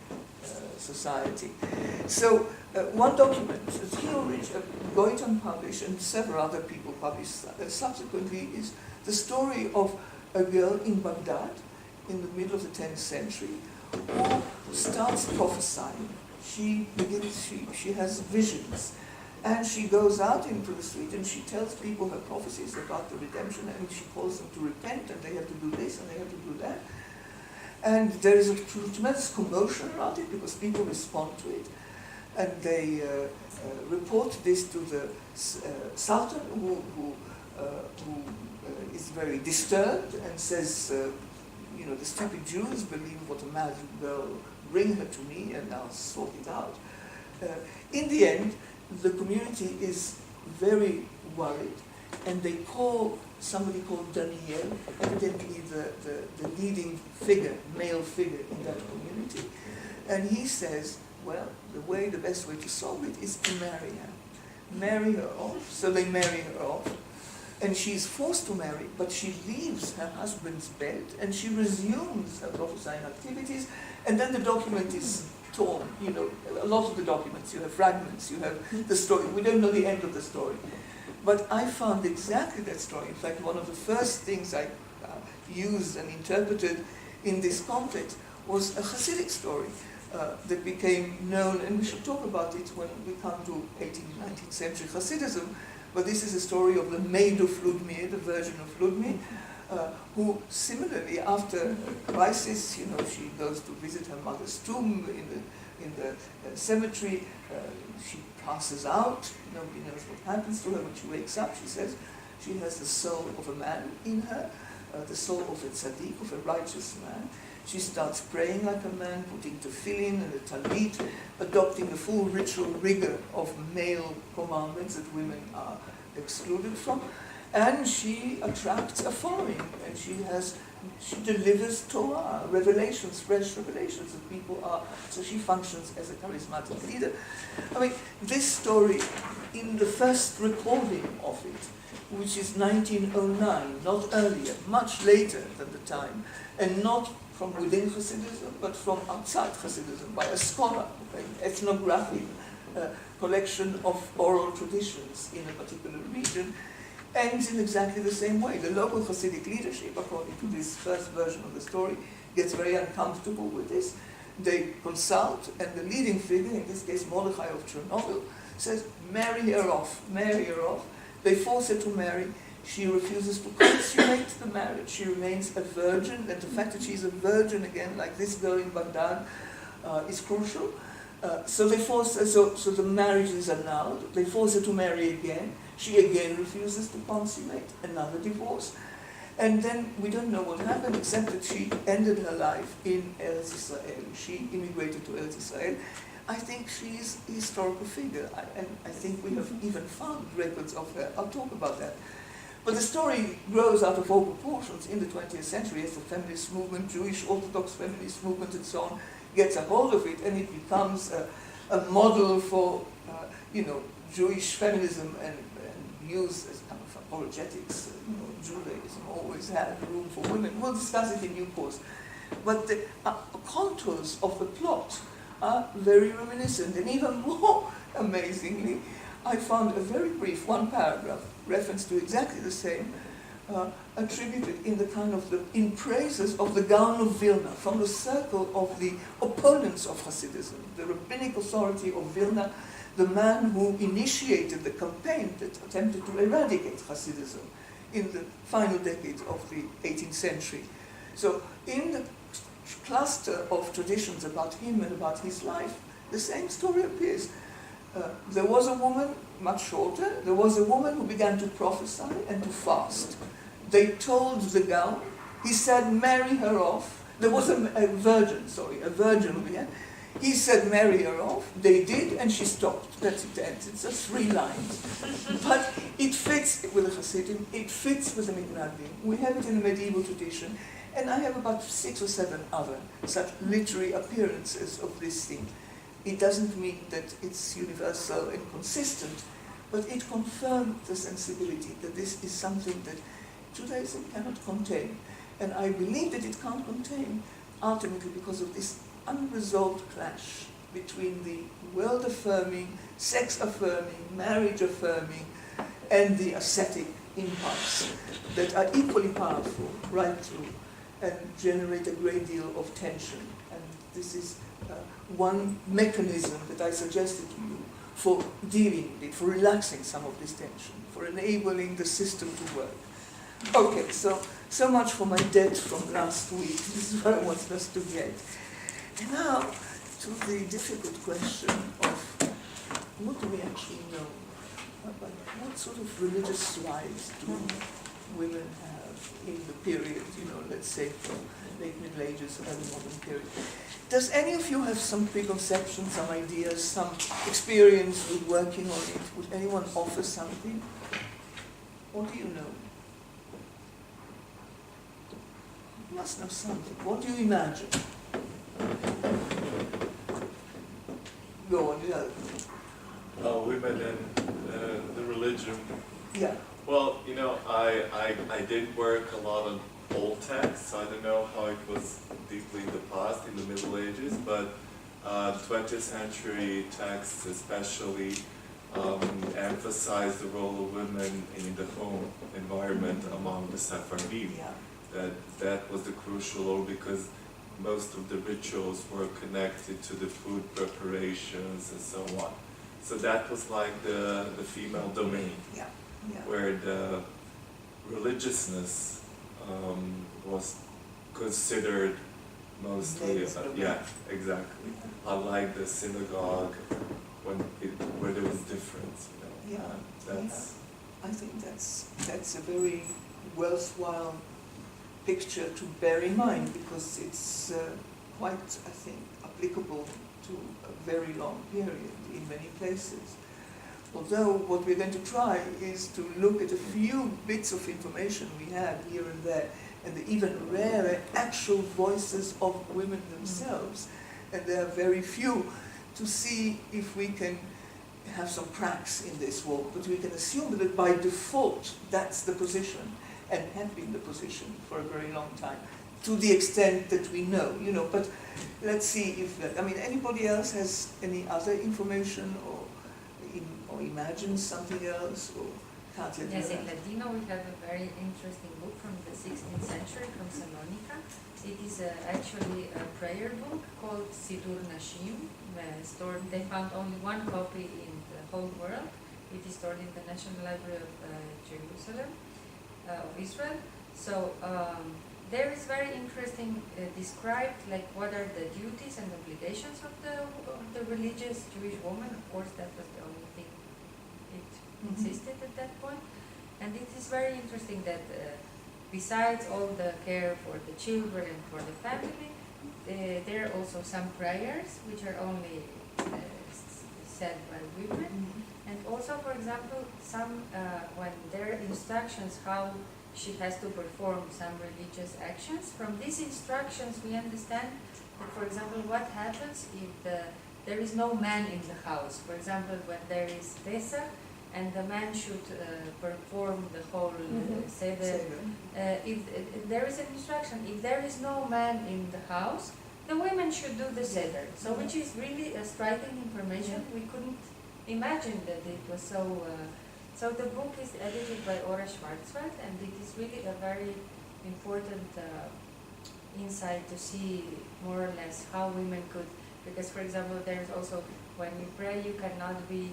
[SPEAKER 1] society. So one document that he Goitan published and several other people published subsequently is the story of a girl in Baghdad in the middle of the 10th century who starts prophesying. She has visions. And she goes out into the street and she tells people her prophecies about the redemption, and she calls them to repent, and they have to do this and they have to do that. And there is a tremendous commotion around it because people respond to it. And they report this to the Sultan, who is very disturbed and says, the stupid Jews believe what a mad girl, bring her to me and I'll sort it out. In the end, the community is very worried, and they call somebody called Daniel, evidently the leading figure, male figure in that community. And he says, well, the best way to solve it is to marry her. Marry her off. So they marry her off. and she's forced to marry, but she leaves her husband's bed and she resumes her prophesying activities, and then the document is torn. You know, a lot of the documents, you have fragments, you have the story. We don't know the end of the story. But I found exactly that story. In fact, one of the first things I used and interpreted in this context was a Hasidic story that became known, and we should talk about it when we come to 18th, 19th century Hasidism. But this is a story of the maid of Ludmir, the Virgin of Ludmir, who similarly, after a crisis, you know, she goes to visit her mother's tomb in the cemetery. She passes out. Nobody knows what happens to her when she wakes up. She says she has the soul of a man in her, the soul of a tzaddik, of a righteous man. She starts praying like a man, putting tefillin and a talit, adopting the full ritual rigor of male commandments that women are excluded from, and she attracts a following, and she delivers Torah, revelations, fresh revelations that people are, so she functions as a charismatic leader. I mean, this story, in the first recording of it, which is 1909, not earlier, much later than the time, and not from within Hasidism, but from outside Hasidism, by a scholar, an ethnographic collection of oral traditions in a particular region, ends in exactly the same way. The local Hasidic leadership, according to this first version of the story, gets very uncomfortable with this. They consult, and the leading figure, in this case Mordechai of Chernobyl, says, marry her off, marry her off. They force her to marry. She refuses to consummate the marriage. She remains a virgin, and the fact that she's a virgin again, like this girl in Baghdad, is crucial. So they force her, so the marriage is annulled. They force her to marry again. She again refuses to consummate, another divorce. And then we don't know what happened, except that she ended her life in Eretz Israel. She immigrated to Eretz Israel. I think she's a historical figure, and I think we have even found records of her. I'll talk about that. But the story grows out of all proportions in the 20th century as the feminist movement, Jewish Orthodox feminist movement and so on, gets a hold of it, and it becomes a model for, Jewish feminism and used as kind of apologetics. Judaism always had room for women. We'll discuss it in due course. But the contours of the plot are very reminiscent, and even more amazingly, I found a very brief one-paragraph reference to exactly the same, attributed in the kind of in praises of the Gaon of Vilna, from the circle of the opponents of Hasidism, the rabbinic authority of Vilna, the man who initiated the campaign that attempted to eradicate Hasidism in the final decades of the 18th century. So in the cluster of traditions about him and about his life, the same story appears. There was a woman, much shorter, there was a woman who began to prophesy and to fast. They told the Gaon, he said, marry her off. There was a virgin who began. He said, marry her off. They did, and she stopped. That's it ends. It's just 3 lines. But it fits with the Hasidim, it fits with the Mitnagdim. We have it in the medieval tradition, and I have about 6 or 7 other such literary appearances of this thing. It doesn't mean that it's universal and consistent, but it confirmed the sensibility that this is something that Judaism cannot contain. And I believe that it can't contain, ultimately because of this unresolved clash between the world-affirming, sex-affirming, marriage-affirming, and the ascetic impulse that are equally powerful right through and generate a great deal of tension. And this is one mechanism that I suggested to you for dealing with it, for relaxing some of this tension, for enabling the system to work. Okay, so much for my debt from last week. This is what I want us to get. And now to the difficult question of what do we actually know about what sort of religious lives do women have in the period, let's say from late Middle Ages, early modern period. Does any of you have some preconceptions, some ideas, some experience with working on it? Would anyone offer something? What do you know? You must know something. What do you imagine? Go on,
[SPEAKER 2] women and the religion.
[SPEAKER 1] Yeah.
[SPEAKER 2] Well, I did work a lot on old texts. I don't know how it was deeply in the past, in the Middle Ages, but 20th century texts especially emphasize the role of women in the home environment among the Sephardim. That was the crucial role because most of the rituals were connected to the food preparations and so on. So that was like the female domain, where the religiousness was considered mostly, exactly. Unlike the synagogue, where there was difference, you know.
[SPEAKER 1] I think that's a very worthwhile picture to bear in mind because it's quite, I think, applicable to a very long period in many places. Although what we're going to try is to look at a few bits of information we have here and there, and the even rarer actual voices of women themselves, and there are very few, to see if we can have some cracks in this wall, but we can assume that by default that's the position, and had been the position for a very long time, to the extent that we know, you know, but let's see if that, I mean, anybody else has any other information or imagines something else, or can't you do
[SPEAKER 3] Yes,
[SPEAKER 1] that?
[SPEAKER 3] in Latino we have a very interesting book from the 16th century from Salonica. It is actually a prayer book called Sidur Nashim. They found only one copy in the whole world. It is stored in the National Library of Jerusalem, of Israel. So there is very interesting described like what are the duties and obligations of the religious Jewish woman. Of course, that was the only thing it existed at that point. And it is very interesting that besides all the care for the children and for the family, there are also some prayers which are only said by women. And also, for example, some when there are instructions how she has to perform some religious actions. From these instructions we understand that, for example, what happens if there is no man in the house. For example, when there is Pesach and the man should perform the whole Seder. If there is an instruction, if there is no man in the house, the women should do the Seder. So which is really a striking information. We couldn't imagine that it was so... So the book is edited by Ora Schwarzwald, and it is really a very important insight to see more or less how women could, because for example there's also, when you pray you cannot be,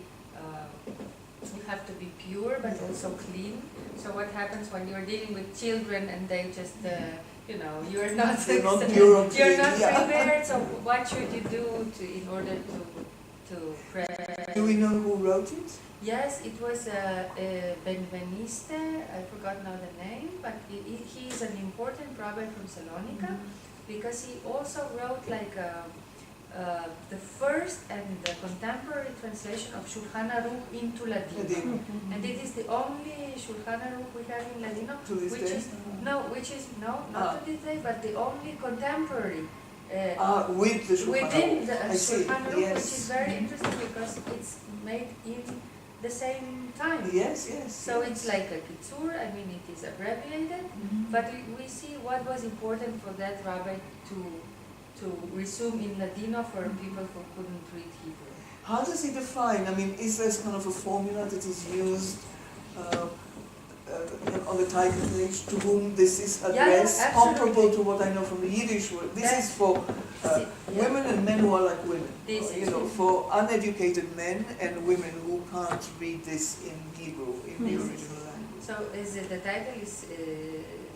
[SPEAKER 3] you have to be pure but also clean. So what happens when you're dealing with children and they just, you know, you're not prepared, so what should you do in order to pray?
[SPEAKER 1] Do we know who wrote it?
[SPEAKER 3] Yes, it was Benveniste, I forgot now the name, but he is an important rabbi from Salonica, because he also wrote like the first and the contemporary translation of Shulchan Aruch into Ladino. And it is the only Shulchan Aruch we have in Ladino, which is not to this day, but the only contemporary
[SPEAKER 1] with the Shulchan
[SPEAKER 3] within the
[SPEAKER 1] Shulchan
[SPEAKER 3] Aruch, which is very interesting because it's made in the same time.
[SPEAKER 1] Yes.
[SPEAKER 3] So it's like a kitzur, I mean it is abbreviated, but we see what was important for that rabbi to resume in Ladino for people who couldn't read Hebrew.
[SPEAKER 1] How does he define, I mean, is there kind of a formula that is used on the title page to whom this is addressed, comparable to what I know from the Yiddish word? This is for women and men who are like women, for uneducated men and women who can't read this in Hebrew, in the original language.
[SPEAKER 3] So the title is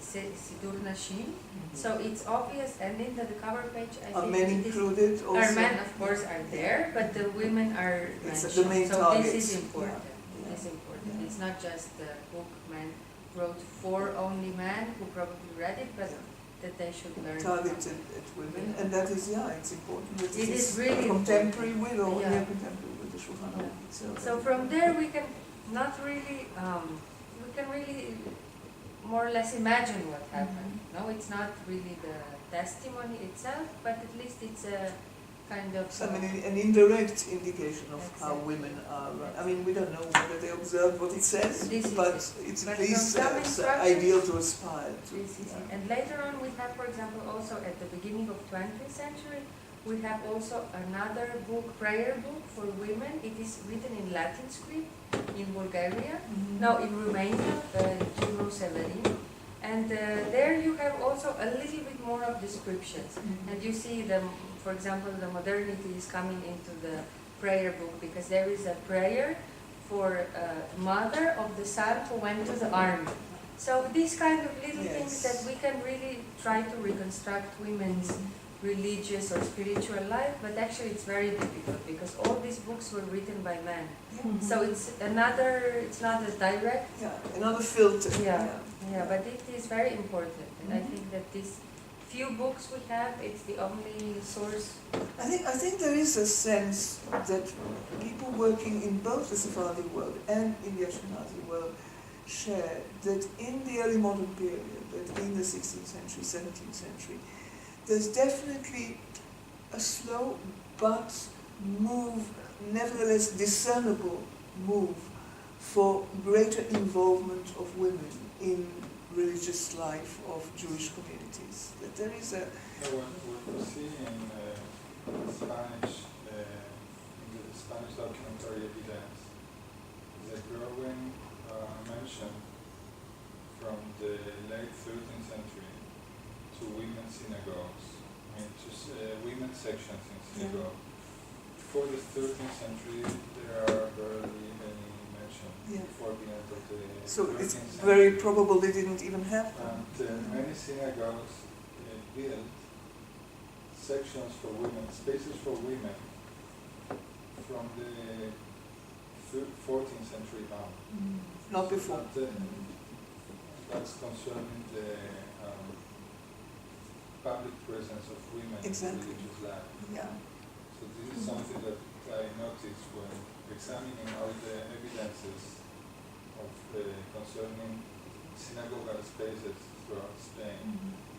[SPEAKER 3] Sidur Nashim, so it's obvious, and in the cover page I
[SPEAKER 1] are
[SPEAKER 3] think
[SPEAKER 1] men included also?
[SPEAKER 3] Our men of course are there, but the women are mentioned.
[SPEAKER 1] The main
[SPEAKER 3] so
[SPEAKER 1] target.
[SPEAKER 3] This is important. It's important. It's not just the book man wrote for only men who probably read it, but that they should learn.
[SPEAKER 1] Targeted at women, and that is, it's important. That
[SPEAKER 3] it is really
[SPEAKER 1] contemporary with or near contemporary with the Shulchan Aruch.
[SPEAKER 3] So from there we can not really, we can really more or less imagine what happened. No, it's not really the testimony itself, but at least it's kind of.
[SPEAKER 1] An indirect indication of how
[SPEAKER 3] Exactly.
[SPEAKER 1] women are. I mean, we don't know whether they observe what it says, but it's at least ideal to aspire to.
[SPEAKER 3] This is it. And later on we have, for example, also at the beginning of 20th century, we have also another book, prayer book for women. It is written in Latin script in Bulgaria, no, in Romania, Jerusalem. And there you have also a little bit more of descriptions. And you see for example, the modernity is coming into the prayer book because there is a prayer for mother of the son who went to the army. So these kind of little things that we can really try to reconstruct women's religious or spiritual life, but actually it's very difficult because all these books were written by men. So it's not a direct.
[SPEAKER 1] Another filter.
[SPEAKER 3] Yeah, but it is very important, and I think that these few books we have, it's the only source.
[SPEAKER 1] I think there is a sense that people working in both the Sephardi world and in the Ashkenazi world share that in the early modern period, that in the 16th century, 17th century, there's definitely a slow but nevertheless discernible move for greater involvement of women in religious life of Jewish communities. That there is a...
[SPEAKER 4] When we see in Spanish, in the Spanish documentary evidence, the growing mention from the late 13th century to women's synagogues, to women's sections in synagogue. Before the 13th century, there are barely any mention before the end of the 13th
[SPEAKER 1] So it's
[SPEAKER 4] century.
[SPEAKER 1] very probable they didn't even have them.
[SPEAKER 4] And many synagogues built sections for women, spaces for women from the 14th century on.
[SPEAKER 1] Not before.
[SPEAKER 4] But, that's concerning the public presence of women in religious life. So this is something that I noticed when examining all the evidences of concerning synagogal spaces throughout Spain,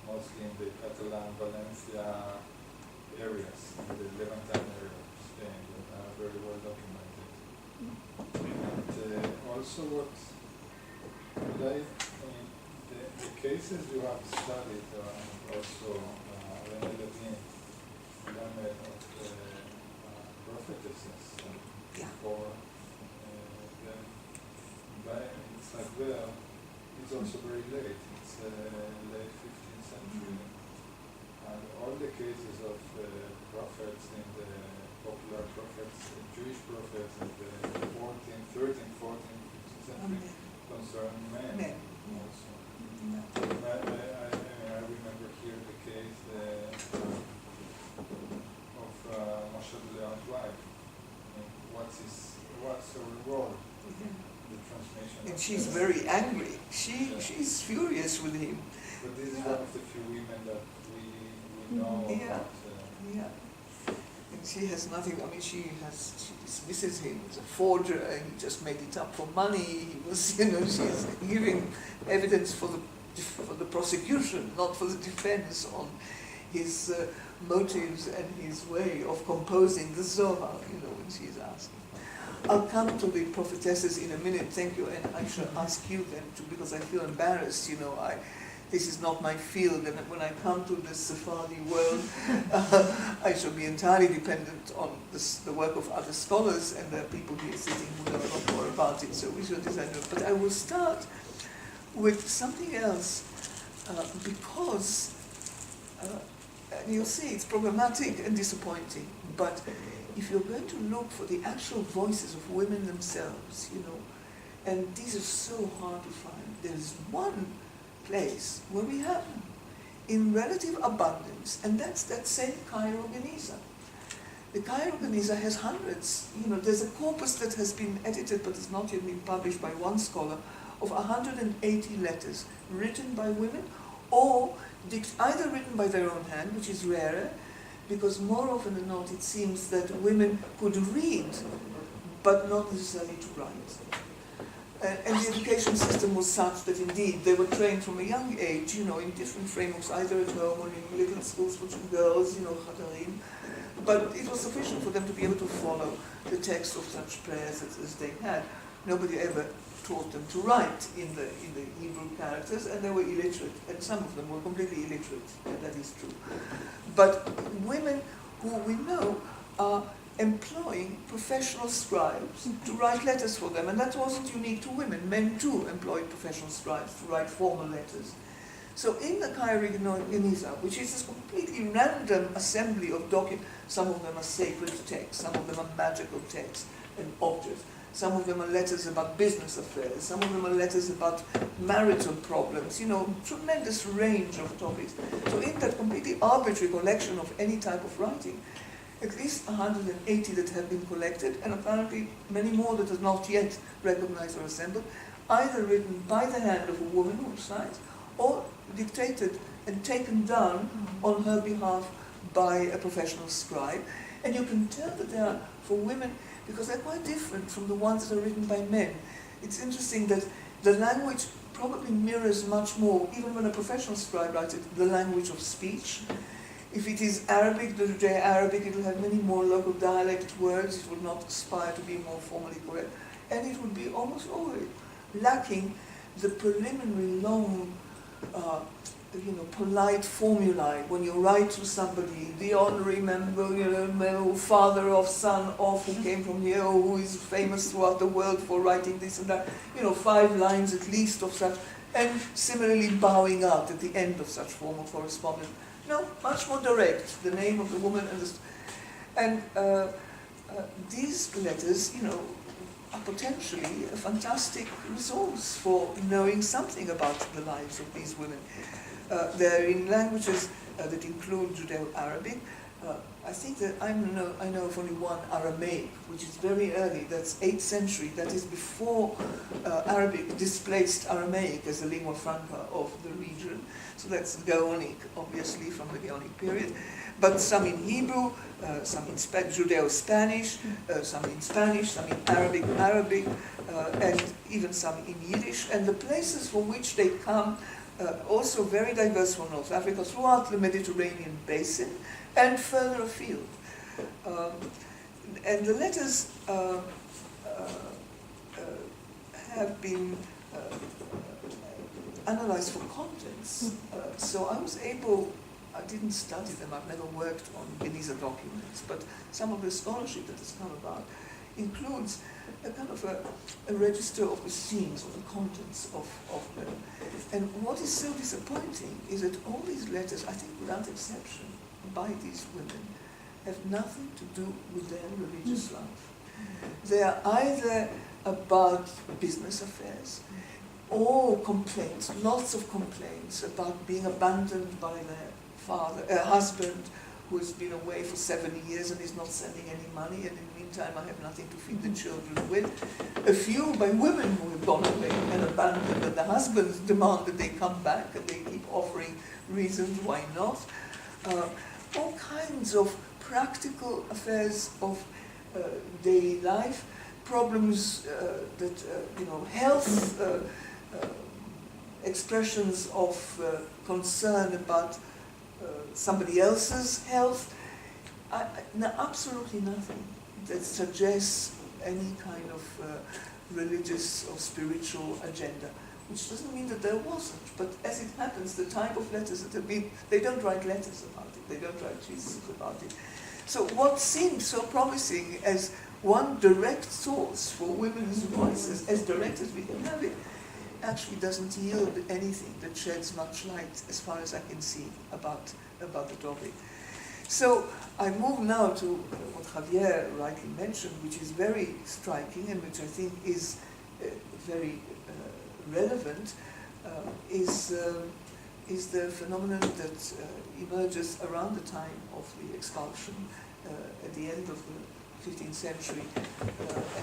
[SPEAKER 4] mostly in the Catalan, Valencia areas, in the Levantine area of Spain, that are very well documented. And also the cases you have studied also René Levine, of prophetesses before it's like it's also very late. It's late 15th century. And all the cases of prophets in the popular prophets, Jewish prophets in the 14th, 13th, 14th, 15th century concern men also. I remember here the case of Moshe Leon's wife. What's her role? The transmission.
[SPEAKER 1] And she's very angry. She's furious with him.
[SPEAKER 4] But this is one of the few women that we know about.
[SPEAKER 1] And she has nothing. I mean, she dismisses him as a forger. He just made it up for money. He was, she's giving evidence for the prosecution, not for the defense, on his motives and his way of composing the Zohar. When she's asking. I'll come to the prophetesses in a minute. Thank you, and I shall ask you then too, because I feel embarrassed. This is not my field, and when I come to the Sephardi world, I shall be entirely dependent on the work of other scholars, and there are people here sitting who know a lot more about it, so we shall decide. But I will start with something else, because, and you'll see it's problematic and disappointing, but if you're going to look for the actual voices of women themselves, and these are so hard to find, there's one place where we have them in relative abundance, and that's that same Cairo Geniza. The Cairo Geniza has hundreds. There's a corpus that has been edited but has not yet been published by one scholar of 180 letters written by women, or either written by their own hand, which is rarer, because more often than not it seems that women could read but not necessarily to write. And the education system was such that indeed they were trained from a young age, in different frameworks, either at home or in little schools for girls, chadarim. But it was sufficient for them to be able to follow the text of such prayers as they had. Nobody ever taught them to write in the Hebrew characters, and they were illiterate, and some of them were completely illiterate, that is true. But women who we know are employing professional scribes to write letters for them, and that wasn't unique to women. Men too employed professional scribes to write formal letters. So in the Kairig Geniza, which is this completely random assembly of documents, some of them are sacred texts, some of them are magical texts and objects, some of them are letters about business affairs, some of them are letters about marital problems, tremendous range of topics. So in that completely arbitrary collection of any type of writing, at least 180 that have been collected, and apparently many more that are not yet recognized or assembled, either written by the hand of a woman who recites, or dictated and taken down on her behalf by a professional scribe. And you can tell that they are for women because they're quite different from the ones that are written by men. It's interesting that the language probably mirrors much more, even when a professional scribe writes it, the language of speech. If it is Arabic, the Judeo-Arabic, it will have many more local dialect words, it will not aspire to be more formally correct, and it would be almost always lacking the preliminary long, polite formulae when you write to somebody, the honorary member, father of, son of, who came from here, or who is famous throughout the world for writing this and that, 5 lines at least of such, and similarly bowing out at the end of such formal correspondence. No, much more direct, the name of the woman and these letters, are potentially a fantastic resource for knowing something about the lives of these women. They're in languages that include Judeo-Arabic. I think that I know of only one Aramaic, which is very early, that's 8th century, that is before Arabic displaced Aramaic as the lingua franca of the region. So that's Gaonic, obviously, from the Gaonic period. But some in Hebrew, some in Judeo-Spanish, some in Spanish, some in Arabic, and even some in Yiddish. And the places from which they come also very diverse from North Africa, throughout the Mediterranean basin, and further afield. And the letters have been analyzed for contents. So I was able, I didn't study them, I've never worked on Geniza documents, but some of the scholarship that has come about includes a kind of a register of the themes, of the contents of them. And what is so disappointing is that all these letters, I think without exception, by these women, have nothing to do with their religious life. They are either about business affairs, or complaints, lots of complaints about being abandoned by their husband, who has been away for 7 years and is not sending any money, and in the meantime I have nothing to feed the children with. A few by women who have gone away and abandoned, and the husbands demand that they come back, and they keep offering reasons why not. All kinds of practical affairs of daily life, problems that, health, expressions of concern about somebody else's health, absolutely nothing that suggests any kind of religious or spiritual agenda, which doesn't mean that there wasn't, but as it happens, the type of letters that have been, they don't write letters about it, they don't write treatises about it. So what seemed so promising as one direct source for women's voices, as direct as we can have it, actually doesn't yield anything that sheds much light, as far as I can see, about the topic. So I move now to what Javier rightly mentioned, which is very striking and which I think is very relevant, is the phenomenon that emerges around the time of the expulsion at the end of the 15th century,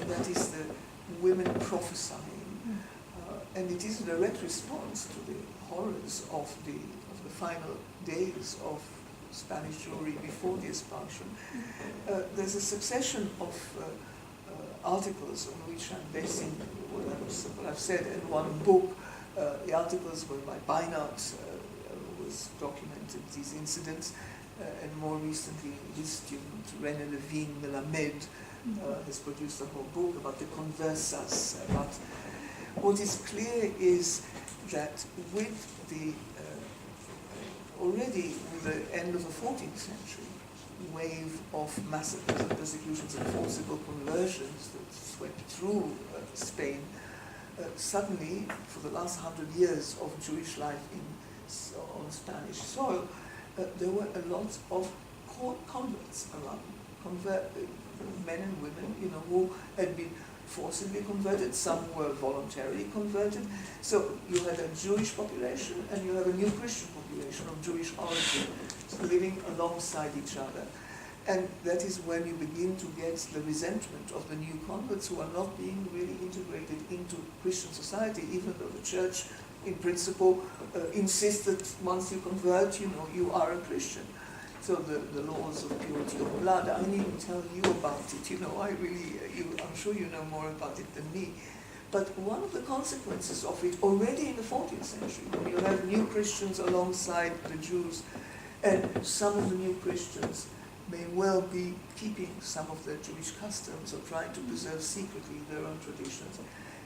[SPEAKER 1] and that is the women prophesying. And it is a direct response to the horrors of the final days of Spanish Jewry before the expulsion. There's a succession of articles on which I'm basing what I've said in one book. The articles were by Beinart, who has documented these incidents, and more recently his student René Levine Melamed has produced a whole book about the conversas. But what is clear is that with the already with the end of the 14th century wave of massacres and persecutions and forcible conversions that swept through Spain, suddenly, for the last 100 years of Jewish life on Spanish soil, there were a lot of converts around, men and women, who had been forcibly converted. Some were voluntarily converted. So you had a Jewish population and you have a new Christian population of Jewish origin living alongside each other. And that is when you begin to get the resentment of the new converts who are not being really integrated into Christian society, even though the church, in principle, insists that once you convert, you are a Christian. So the laws of purity of blood, I needn't tell you about it. I'm sure you know more about it than me. But one of the consequences of it, already in the 14th century, when you have new Christians alongside the Jews, and some of the new Christians may well be keeping some of their Jewish customs or trying to preserve secretly their own traditions.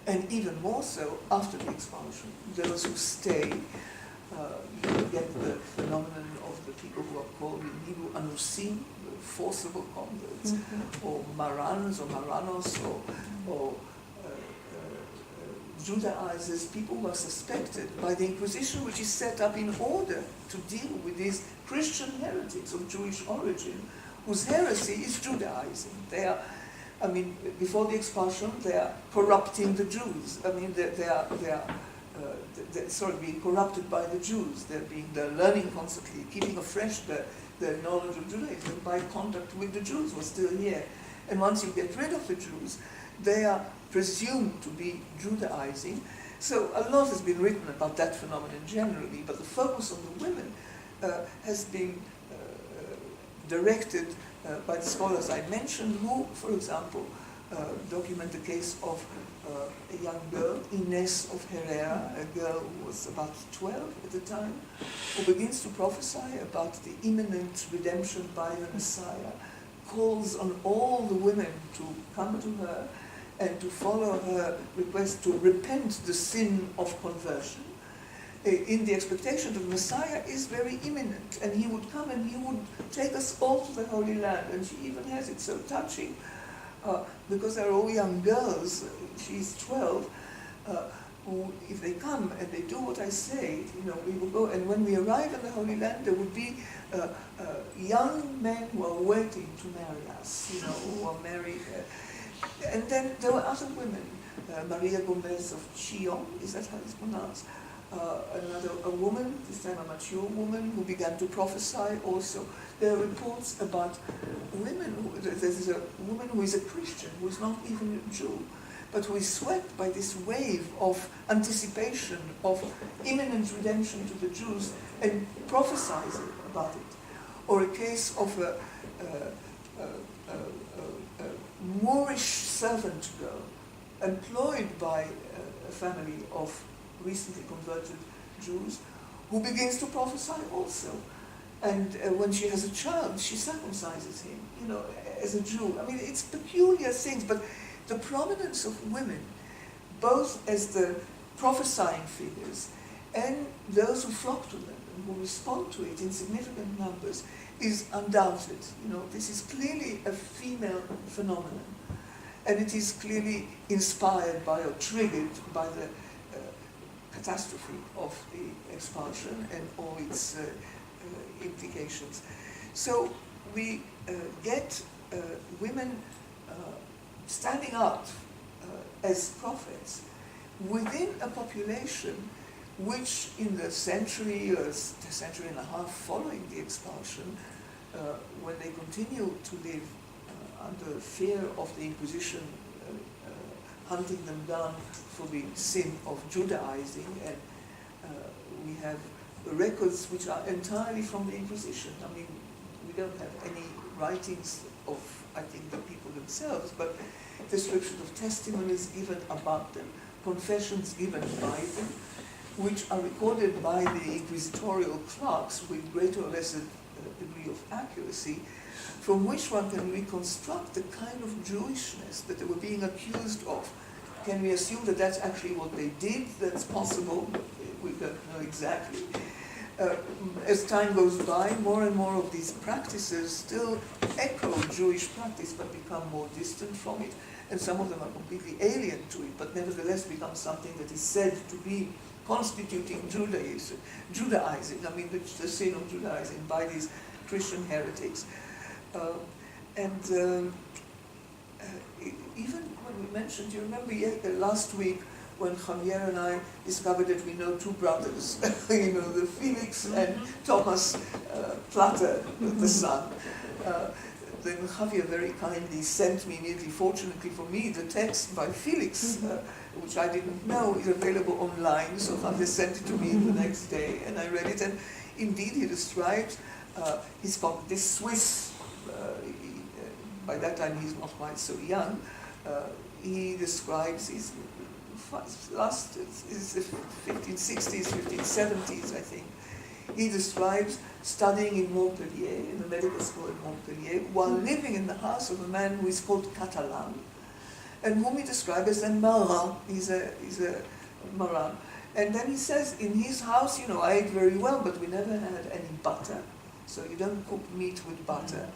[SPEAKER 1] And even more so after the expulsion, those who stay, you get the phenomenon of the people who are called in Hebrew anusim, the forcible converts, or marans or maranos, or Judaizers, people who are suspected by the Inquisition, which is set up in order to deal with these Christian heretics of Jewish origin, whose heresy is Judaizing. They are, before the expulsion, they are corrupting the Jews. They're being corrupted by the Jews. They're learning constantly, keeping afresh their knowledge of Judaism by contact with the Jews who are still here. And once you get rid of the Jews, they are presumed to be Judaizing. So a lot has been written about that phenomenon generally, but the focus on the women has been directed by the scholars I mentioned, who, for example, document the case of a young girl, Inés of Herrera, a girl who was about 12 at the time, who begins to prophesy about the imminent redemption by the Messiah, calls on all the women to come to her and to follow her request to repent the sin of conversion, in the expectation that the Messiah is very imminent, and he would come and he would take us all to the Holy Land. And she even has it so touching, because they're all young girls, she's 12, who, if they come and they do what I say, we will go, and when we arrive in the Holy Land, there would be young men who are waiting to marry us, who are married. And then there were other women, Maria Gomez of Chillon, is that how it's pronounced? A woman, this time a mature woman, who began to prophesy also. There are reports about women, there's a woman who is a Christian, who is not even a Jew, but who is swept by this wave of anticipation of imminent redemption to the Jews and prophesies about it. Or a case of a Moorish servant girl employed by a family of recently converted Jews, who begins to prophesy also. And when she has a child, she circumcises him, as a Jew. It's peculiar things, but the prominence of women, both as the prophesying figures and those who flock to them and who respond to it in significant numbers, is undoubted. This is clearly a female phenomenon, and it is clearly inspired by or triggered by the catastrophe of the expulsion and all its implications. So we get women standing out as prophets within a population which in the century or the century and a half following the expulsion, when they continue to live under fear of the Inquisition hunting them down for the sin of Judaizing, and we have records which are entirely from the Inquisition. We don't have any writings of, I think, the people themselves, but description of testimonies given about them, confessions given by them, which are recorded by the inquisitorial clerks with greater or lesser degree of accuracy, from which one can reconstruct the kind of Jewishness that they were being accused of. Can we assume that that's actually what they did? That's possible. We don't know exactly. As time goes by, more and more of these practices still echo Jewish practice, but become more distant from it, and some of them are completely alien to it, but nevertheless become something that is said to be constituting Judaizing, I mean the sin of Judaizing by these Christian heretics. Even when we mentioned, you remember last week when Javier and I discovered that we know two brothers, you know, the Felix and Thomas Platter, the son. Then Javier very kindly sent me immediately, fortunately for me, the text by Felix, which I didn't know is available online, so Javier sent it to me the next day, and I read it, and indeed he describes this Swiss, by that time he's not quite so young, he describes his 1560s, 1570s, I think. He describes studying in Montpellier, in the medical school in Montpellier, while living in the house of a man who is called Catalan, and whom he describes as a marin. He's a marin. And then he says, in his house, you know, I ate very well, but we never had any butter, so you don't cook meat with butter.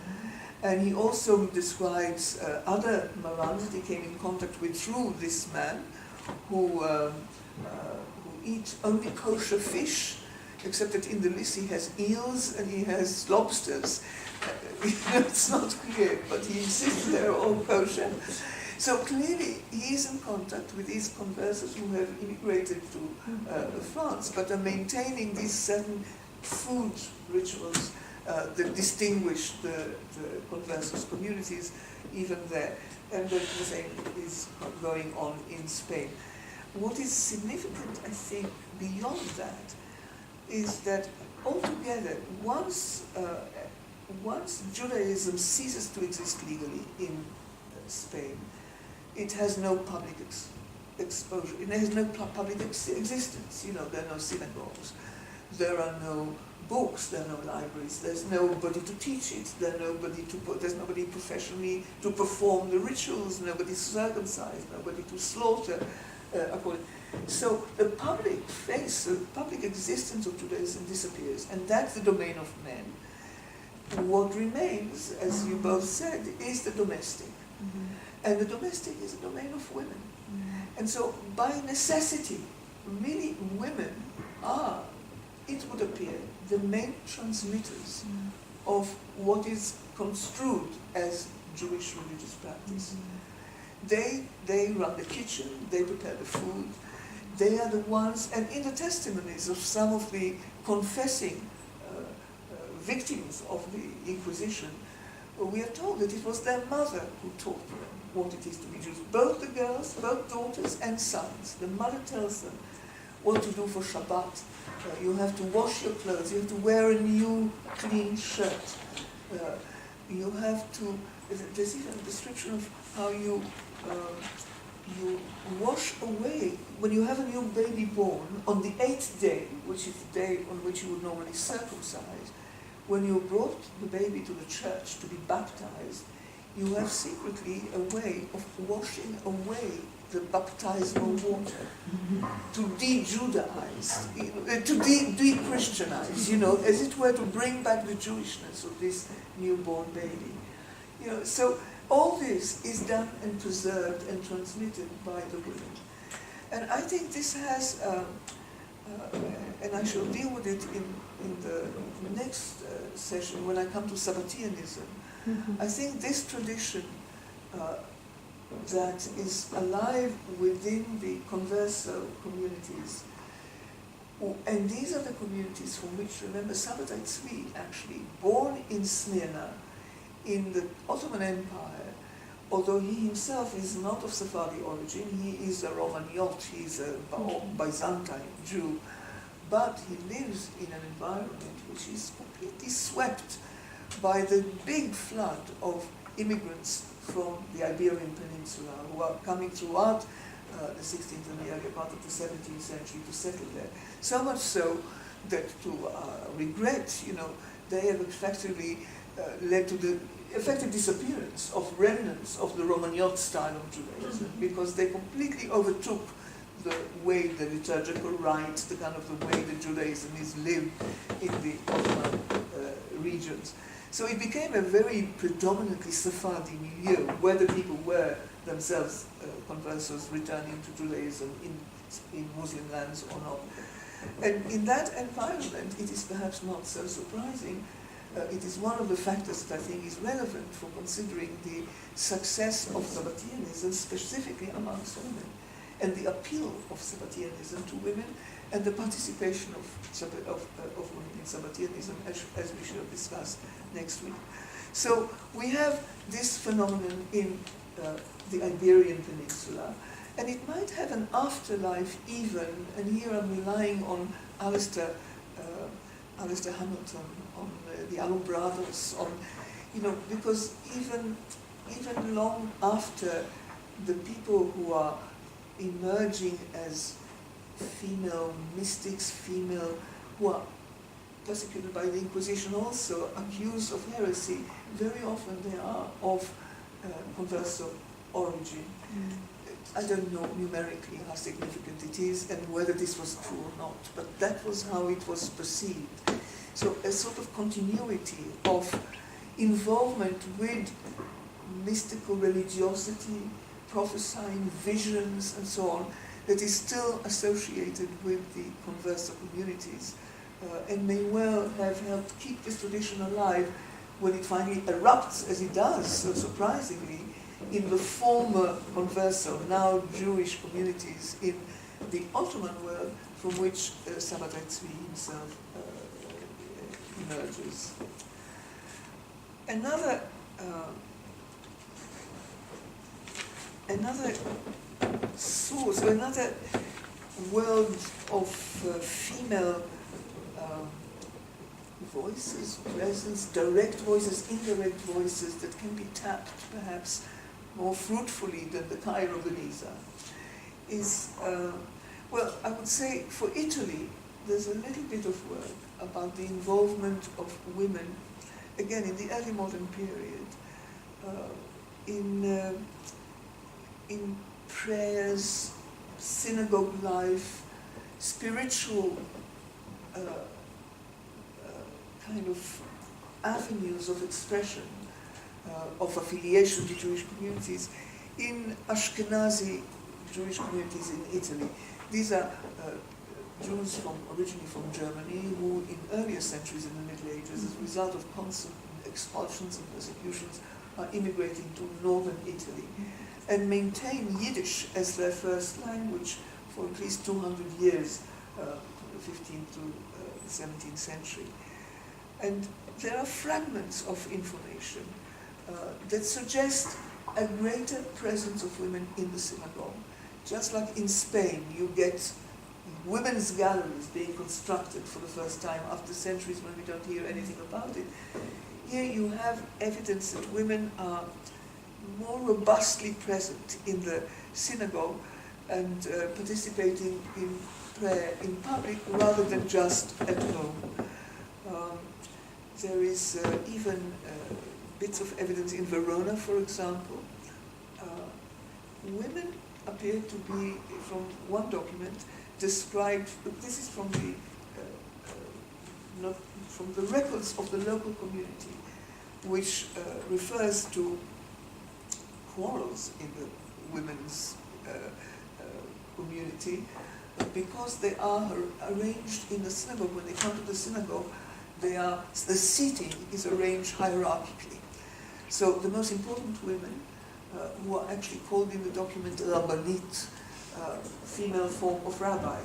[SPEAKER 1] And he also describes other marins that he came in contact with through this man, who eat only kosher fish, except that in the list he has eels and he has lobsters. It's not clear, but he insists they're all kosher. So clearly he is in contact with these conversos who have immigrated to France, but are maintaining these certain food rituals that distinguish the conversos communities even there. And the same is going on in Spain. What is significant, I think, beyond that, is that altogether, once Judaism ceases to exist legally in Spain, it has no public exposure. It has no public existence. You know, there are no synagogues, there are no books, there are no libraries, there's nobody to teach it, there's nobody professionally to perform the rituals, nobody circumcised, nobody to slaughter. So the public face, the public existence of Judaism disappears, and that's the domain of men. What remains, as you both said, is the domestic. And the domestic is a domain of women. And so by necessity, really women are, it would appear, the main transmitters of what is construed as Jewish religious practice. They run the kitchen, they prepare the food, they are the ones, and in the testimonies of some of the confessing victims of the Inquisition, we are told that it was their mother who taught them what it is to be Jews. Both the girls, both daughters and sons. The mother tells them what to do for Shabbat. You have to wash your clothes, you have to wear a new clean shirt. You have to, there's even a description of how you wash away, when you have a new baby born, on the 8th day, which is the day on which you would normally circumcise, when you brought the baby to the church to be baptized, you have secretly a way of washing away the baptismal water, to de-Judaize, to de-Christianize, as it were, to bring back the Jewishness of this newborn baby. So all this is done and preserved and transmitted by the women. And I think this has, and I shall deal with it in the next session when I come to Sabbateanism. I think this tradition that is alive within the converso communities, and these are the communities from which, remember, Sabbatai Tzvi, actually, born in Smyrna, in the Ottoman Empire, although he himself is not of Sephardi origin, he is a Romaniot, he's a Byzantine Jew, but he lives in an environment which is completely swept by the big flood of immigrants from the Iberian Peninsula who are coming throughout the 16th and the earlier part of the 17th century to settle there. So much so that, to regret, they have effectively led to the effective disappearance of remnants of the Romagnot style of Judaism, because they completely overtook the way the liturgical rites, the kind of the way that Judaism is lived in the Ottoman regions. So it became a very predominantly Sephardi milieu, whether people were themselves conversos returning to Judaism in Muslim lands or not. And in that environment, it is perhaps not so surprising. It is one of the factors that I think is relevant for considering the success of Sabbateanism, specifically amongst women, and the appeal of Sabbateanism to women, and the participation of women in Sabbateanism, as we shall discuss next week. So we have this phenomenon in the Iberian Peninsula, and it might have an afterlife even, and here I'm relying on Alistair Hamilton, on the Alumbrados, because even long after the people who are emerging as female mystics, who are persecuted by the Inquisition, also accused of heresy, very often they are of converso origin. I don't know numerically how significant it is and whether this was true or not, but that was how it was perceived. So a sort of continuity of involvement with mystical religiosity, prophesying visions and so on, that is still associated with the converso communities, and may well have helped keep this tradition alive when it finally erupts, as it does, so surprisingly, in the former converso, now Jewish communities in the Ottoman world, from which Sabbat Tzvi himself emerges. Another source, or another world of female voices, presence, direct voices, indirect voices that can be tapped perhaps more fruitfully than the Cairo Geniza is, I would say for Italy, there's a little bit of work about the involvement of women, again in the early modern period, in prayers, synagogue life, spiritual kind of avenues of expression, of affiliation to Jewish communities in Ashkenazi Jewish communities in Italy. These are Jews originally from Germany who in earlier centuries in the Middle Ages, as a result of constant expulsions and persecutions, are immigrating to northern Italy and maintain Yiddish as their first language for at least 200 years, from the 15th to the 17th century. And there are fragments of information that suggest a greater presence of women in the synagogue. Just like in Spain, you get women's galleries being constructed for the first time after centuries when we don't hear anything about it. Here you have evidence that women are more robustly present in the synagogue and participating in prayer in public rather than just at home. There is even bits of evidence in Verona, for example. Women appear to be, from one document, described, this is from the from the records of the local community, which refers to quarrels in the women's community, because they are arranged in the synagogue. When they come to the synagogue, the seating is arranged hierarchically. So the most important women, who are actually called in the document Rabbanit, female form of rabbi.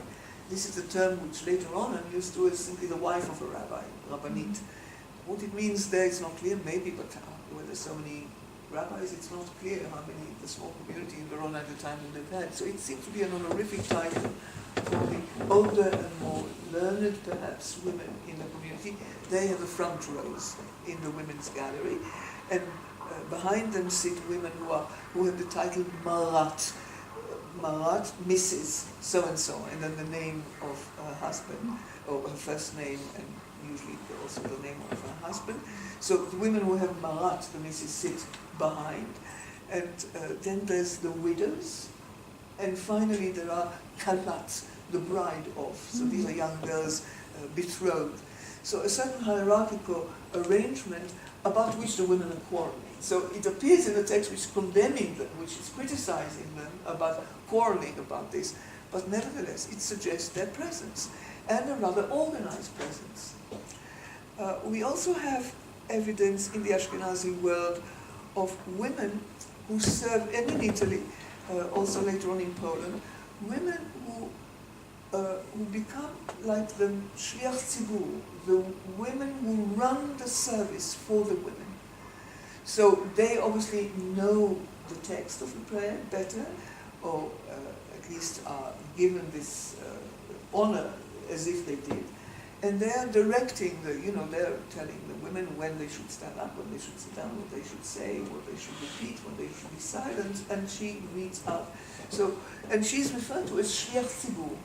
[SPEAKER 1] This is the term which later on I'm used to as simply the wife of a rabbi, Rabbanit. What it means there is not clear, maybe, but where there's so many rabbis, it's not clear how many, the small community in Verona at the time that they've had. So it seems to be an honorific title for the older and more learned, perhaps, women in the community. They have the front rows in the women's gallery. And behind them sit women who have the title Marat. Marat, Mrs. so-and-so, and then the name of her husband, or her first name, and usually also the name of her husband. So the women who have Marat, the Mrs. sit behind. And then there's the widows. And finally there are Kalat, the bride of. So these are young girls betrothed. So a certain hierarchical arrangement about which the women are quarreling. So it appears in the text which is condemning them, which is criticizing them about quarreling about this, but nevertheless it suggests their presence, and a rather organized presence. We also have evidence in the Ashkenazi world of women who serve, and in Italy, also later on in Poland, women who become like the shliach tzibur, the women who run the service for the women. So they obviously know the text of the prayer better, or at least are given this honor as if they did. And they are directing they're telling the women when they should stand up, when they should sit down, what they should say, what they should repeat, when they should be silent, and she reads out. So, and she's referred to as shliach tzibur,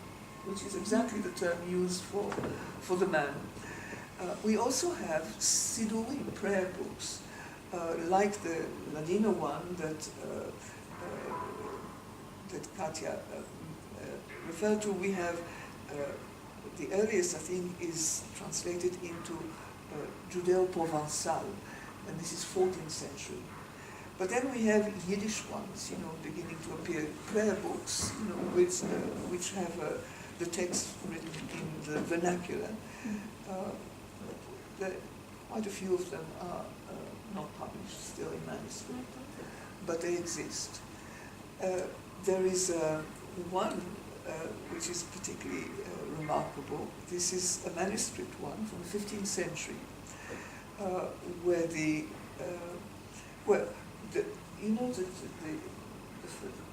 [SPEAKER 1] which is exactly the term used for the man. We also have sidurim, prayer books, like the Ladino one that Katya referred to. We have the earliest, I think, is translated into Judeo-Provençal, and this is 14th century. But then we have Yiddish ones, beginning to appear, prayer books, which have the text written in the vernacular. Quite a few of them are not published still in manuscript, but they exist. There is one which is particularly remarkable. This is a manuscript one from the 15th century, where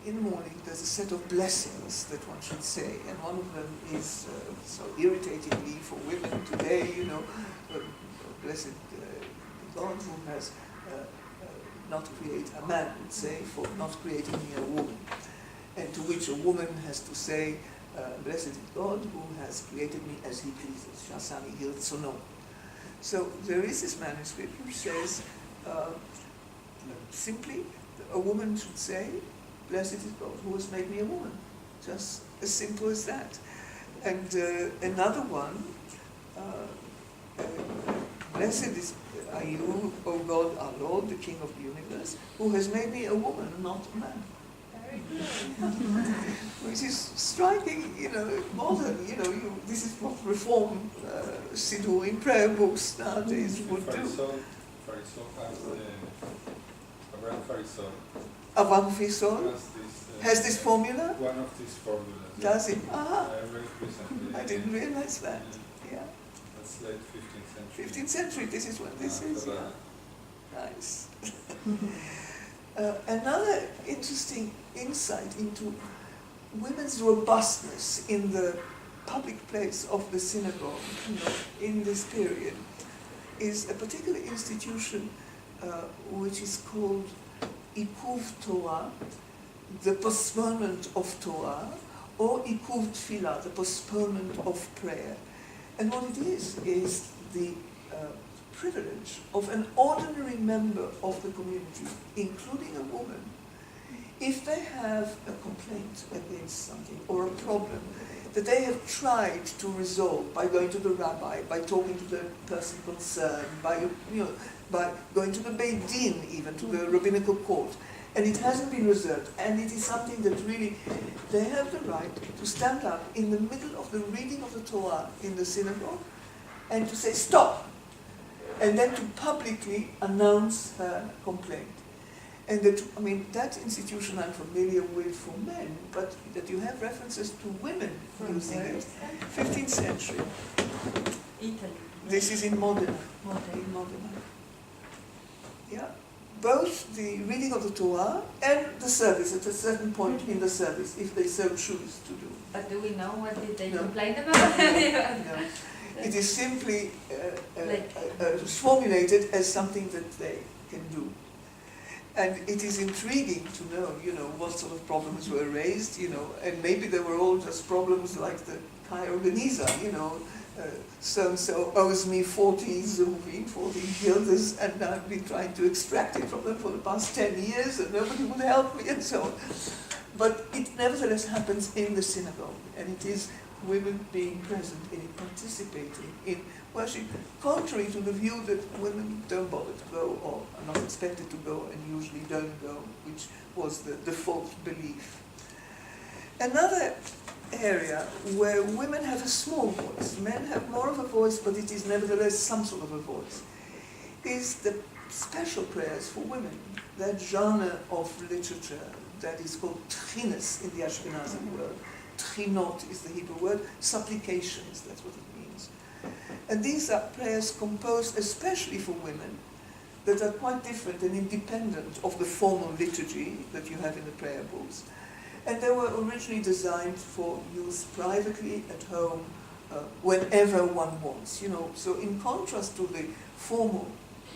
[SPEAKER 1] in the morning there's a set of blessings that one should say, and one of them is so irritatingly for women today, blessed God who has not created a man, would say, for not creating me a woman. And to which a woman has to say, blessed is God who has created me as he pleases. Shasani hirtzono. So there is this manuscript which says, simply, a woman should say, blessed is God who has made me a woman. Just as simple as that. And another one, blessed are you, O God, our Lord, the King of the universe, who has made me a woman, not a man.
[SPEAKER 3] Very good.
[SPEAKER 1] Which is striking, modern, this is what Reform Sidurim prayer books nowadays would do. Avraham Fisol has this formula?
[SPEAKER 4] One of these formulas.
[SPEAKER 1] Does it?
[SPEAKER 4] I
[SPEAKER 1] didn't realize that. Yeah.
[SPEAKER 4] That's late 15th century.
[SPEAKER 1] 15th century, this is when this is. Yeah. Nice. Another interesting insight into women's robustness in the public place of the synagogue, in this period, is a particular institution which is called Ikuv Torah, the postponement of Torah, or Ikuv Tfilah, the postponement of prayer. And what it is the privilege of an ordinary member of the community, including a woman, if they have a complaint against something or a problem that they have tried to resolve by going to the rabbi, by talking to the person concerned, by going to the Beit Din, even to the rabbinical court, and it hasn't been resolved, and it is something that really, they have the right to stand up in the middle of the reading of the Torah in the synagogue and to say, stop, and then to publicly announce her complaint. And that institution I'm familiar with for men, but that you have references to women using it. 15th century.
[SPEAKER 3] Italy.
[SPEAKER 1] This is in Modena. In Modena. Yeah. Both the reading of the Torah and the service at a certain point in the service, if they so choose to do.
[SPEAKER 3] But do we know what did they
[SPEAKER 1] No.
[SPEAKER 3] complain about?
[SPEAKER 1] No. It is simply formulated as something that they can do. And it is intriguing to know, what sort of problems were raised, and maybe they were all just problems like the Kai Organisa, so-and-so owes me 40 zuvin, 40 guilders, and I've been trying to extract it from them for the past 10 years, and nobody would help me, and so on. But it nevertheless happens in the synagogue, and it is women being present in it, participating in worship, contrary to the view that women don't bother to go or are not expected to go and usually don't go, which was the default belief. Another area where women have a small voice, men have more of a voice, but it is nevertheless some sort of a voice, is the special prayers for women, that genre of literature that is called tchines in the Ashkenazi word. Tchinot is the Hebrew word, supplications, that's what it means. And these are prayers composed especially for women that are quite different and independent of the formal liturgy that you have in the prayer books. And they were originally designed for use privately at home, whenever one wants. So in contrast to the formal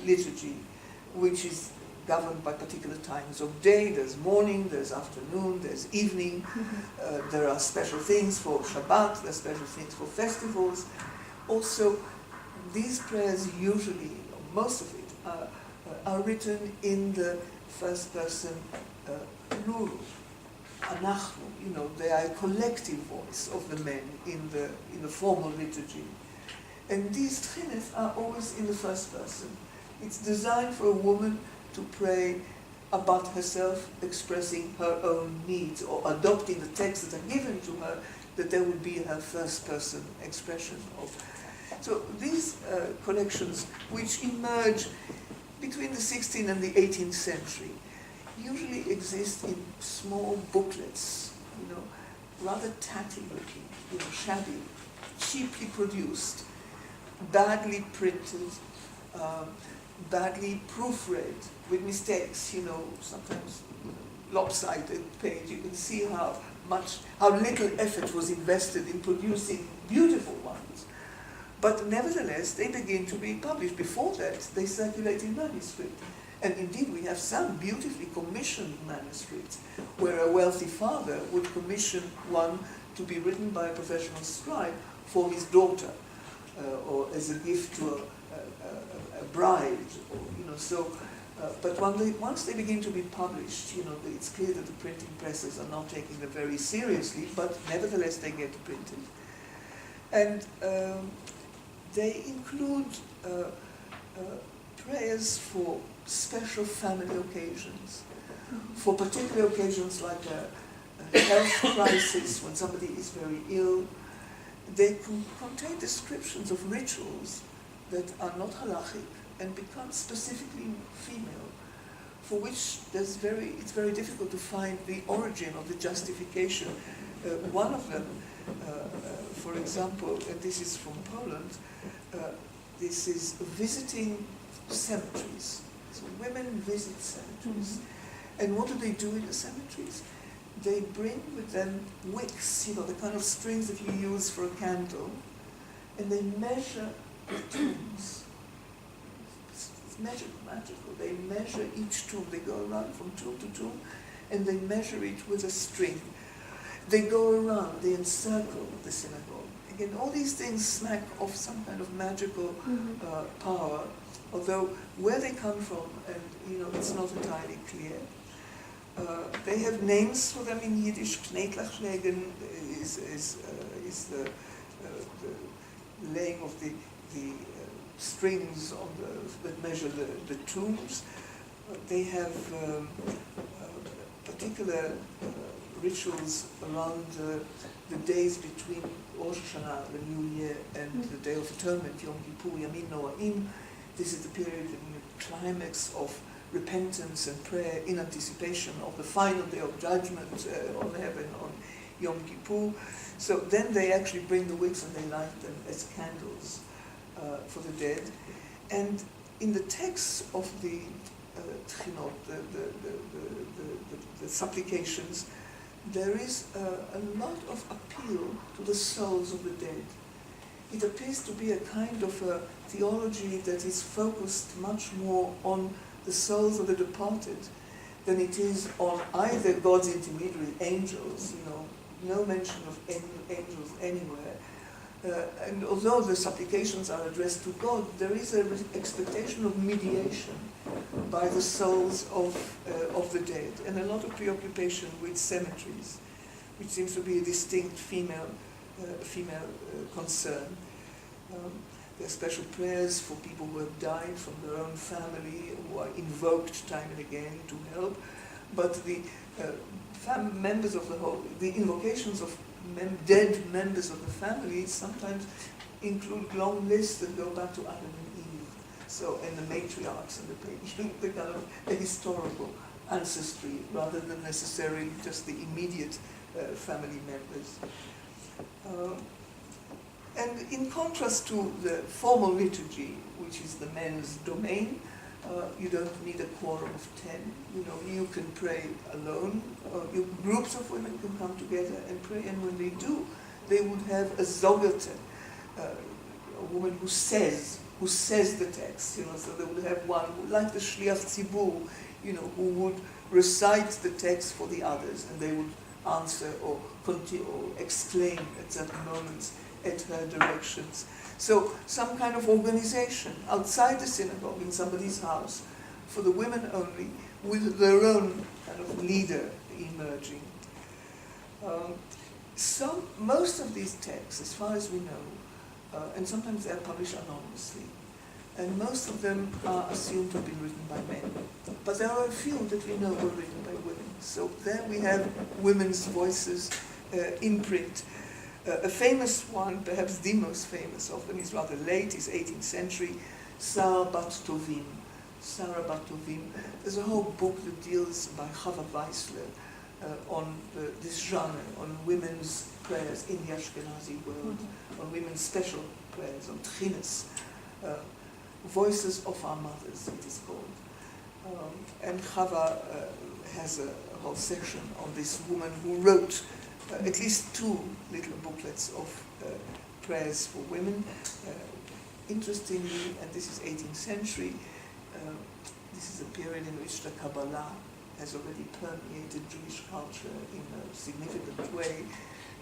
[SPEAKER 1] liturgy, which is governed by particular times of day, there's morning, there's afternoon, there's evening, there are special things for Shabbat, there's special things for festivals. Also, these prayers usually, most of it, are written in the first person plural. Anachnu, they are a collective voice of the men in the formal liturgy. And these tchines are always in the first person. It's designed for a woman to pray about herself, expressing her own needs, or adopting the texts that are given to her, that there would be her first person expression of. So these collections, which emerge between the 16th and the 18th century, usually exist in small booklets, rather tatty looking, shabby, cheaply produced, badly printed, badly proofread, with mistakes, sometimes lopsided page. You can see how little effort was invested in producing beautiful ones. But nevertheless, they begin to be published. Before that, they circulate in manuscript. And indeed, we have some beautifully commissioned manuscripts where a wealthy father would commission one to be written by a professional scribe for his daughter, or as a gift to a bride, but once they begin to be published, it's clear that the printing presses are not taking them very seriously, but nevertheless they get printed. And they include prayers for special family occasions, for particular occasions like a health crisis, when somebody is very ill. They contain descriptions of rituals that are not halachic and become specifically female, for which it's very difficult to find the origin of the justification. One of them, for example, and this is from Poland, this is visiting cemeteries. So women visit cemeteries. And what do they do in the cemeteries? They bring with them wicks, the kind of strings that you use for a candle, and they measure the tombs. It's magical. They measure each tomb. They go around from tomb to tomb, and they measure it with a string. They go around, they encircle the synagogue. Again, all these things smack of some kind of magical power, although where they come from, and it's not entirely clear. They have names for them in Yiddish. Knetlachschlägen is the laying of the strings on that measure the tombs. They have particular rituals around the days between Rosh Hashanah, the New Year, and the Day of Atonement, Yom Kippur, Yamin Noa'im. This is the period in the climax of repentance and prayer in anticipation of the final day of judgment on heaven on Yom Kippur. So then they actually bring the wicks and they light them as candles for the dead. And in the text of the tchinot, the supplications, there is a lot of appeal to the souls of the dead. It appears to be a kind of a theology that is focused much more on the souls of the departed than it is on either God's intermediary angels, no mention of angels anywhere. And although the supplications are addressed to God, there is an expectation of mediation by the souls of the dead, and a lot of preoccupation with cemeteries, which seems to be a distinct female concern. There are special prayers for people who have died from their own family, who are invoked time and again to help, but the members of the invocations of dead members of the family sometimes include long lists that go back to Adam and Eve. So, and the matriarchs and the kind of a historical ancestry rather than necessarily just the immediate family members. And in contrast to the formal liturgy, which is the men's domain, you don't need a quorum of 10. You can pray alone. Groups of women can come together and pray, and when they do, they would have a zogerte, a woman who says the text. So they would have one, like the shliach tzibur, who would recite the text for the others, and they would answer or continue or exclaim at certain moments at her directions. So some kind of organization outside the synagogue, in somebody's house, for the women only, with their own kind of leader emerging. Most of these texts, as far as we know, and sometimes they are published anonymously, and most of them are assumed to have been written by men. But there are a few that we know were written by women. So there we have women's voices in print. A famous one, perhaps the most famous of them, is rather late, is 18th century, Sarah Bat Tovim. There's a whole book that deals by Chava Weissler on this genre, on women's prayers in the Ashkenazi world, on women's special prayers, on tchinas, Voices of Our Mothers, it is called. And Chava has a whole section on this woman who wrote at least 2 little booklets of prayers for women. Interestingly, and this is 18th century, this is a period in which the Kabbalah has already permeated Jewish culture in a significant way,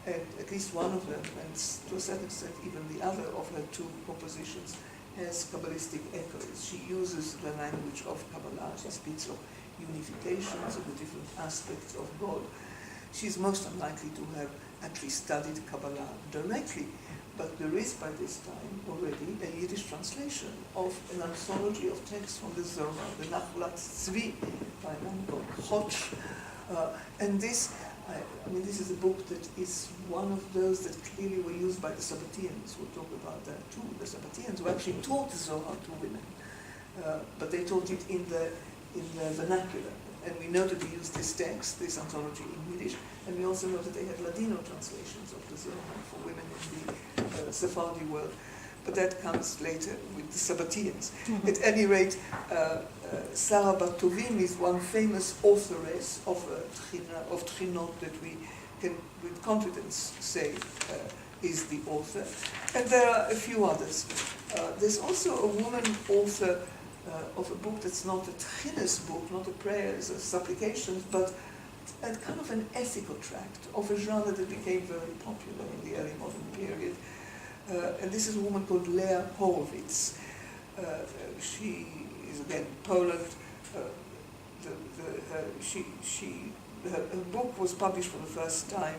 [SPEAKER 1] and at least one of them, and to a certain extent even the other of her 2 compositions, has Kabbalistic echoes. She uses the language of Kabbalah. She speaks of unifications, of the different aspects of God. She's most unlikely to have actually studied Kabbalah directly, but there is by this time already a Yiddish translation of an anthology of texts from the Zohar, the Nachlat Tzvi, by a man called Chotch. And this is a book that is one of those that clearly were used by the Sabbateans. We'll talk about that too. The Sabbateans who actually taught the Zohar to women, but they taught it in the vernacular. And we know that they used this text, this anthology, in Yiddish, and we also know that they had Ladino translations of the Zohar for women in the Sephardi world. But that comes later with the Sabbateans. At any rate, Sarah Bat Tovim is one famous authoress of Tchinot that we can with confidence say is the author. And there are a few others. There's also a woman author of a book that's not a tchinas book, not a prayers or supplications, but a kind of an ethical tract of a genre that became very popular in the early modern period. And this is a woman called Leah Horowitz. She is again Poland. Her book was published for the first time.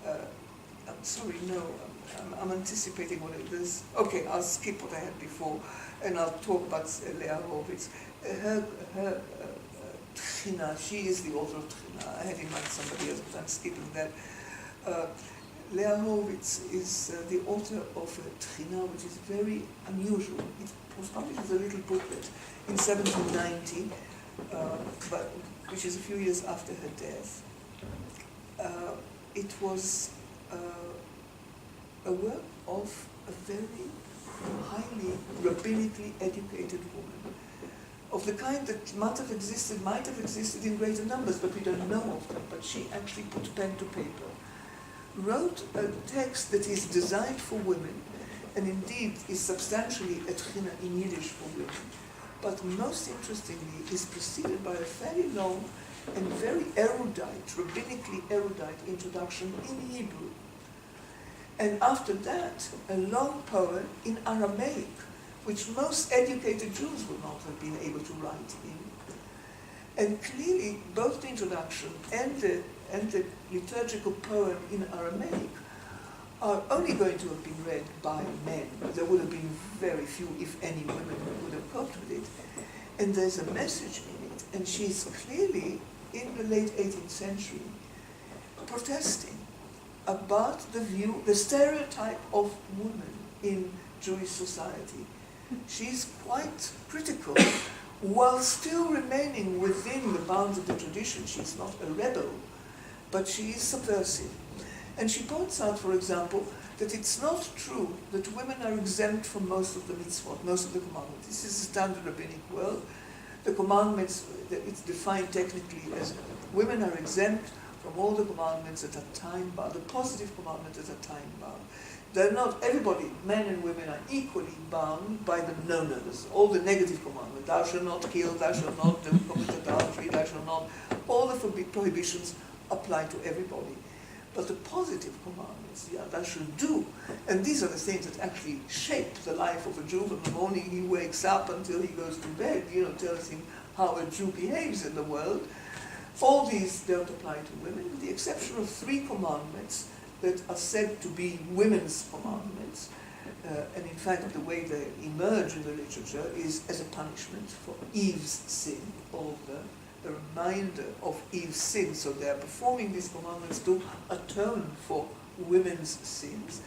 [SPEAKER 1] I'm sorry, no, I'm anticipating what it is. Okay, I'll skip what I had before, and I'll talk about Leah Horowitz. Her Tchina, she is the author of Tchina. I had in mind somebody else, but I'm skipping that. Leah Horowitz is the author of a Tchina, which is very unusual. It was published as a little booklet in 1790, but which is a few years after her death. It was a work of a very highly rabbinically educated woman, of the kind that might have existed in greater numbers, but we don't know of them. But she actually put pen to paper, wrote a text that is designed for women, and indeed is substantially a tchina in Yiddish for women, but most interestingly is preceded by a fairly long and very erudite, rabbinically erudite introduction in Hebrew. And after that, a long poem in Aramaic, which most educated Jews would not have been able to write in. And clearly, both the introduction and the liturgical poem in Aramaic are only going to have been read by men. There would have been very few, if any, women who would have coped with it. And there's a message in it, and she's clearly, in the late 18th century, protesting about the stereotype of woman in Jewish society. She's quite critical, while still remaining within the bounds of the tradition. She's not a rebel, but she is subversive. And she points out, for example, that it's not true that women are exempt from most of the mitzvot, most of the commandments. This is a standard rabbinic world. The commandments, it's defined technically as women are exempt from all the commandments that are time-bound, the positive commandments that are time-bound. They're not, everybody, men and women, are equally bound by the no-nos, all the negative commandments. Thou shalt not kill, thou shalt not commit adultery, thou shalt not, all the prohibitions apply to everybody. But the positive commandments, yeah, thou shalt do. And these are the things that actually shape the life of a Jew. From the morning he wakes up until he goes to bed, tells him how a Jew behaves in the world. All these don't apply to women, with the exception of 3 commandments that are said to be women's commandments. And in fact, the way they emerge in the literature is as a punishment for Eve's sin, or the reminder of Eve's sin. So they are performing these commandments to atone for women's sins.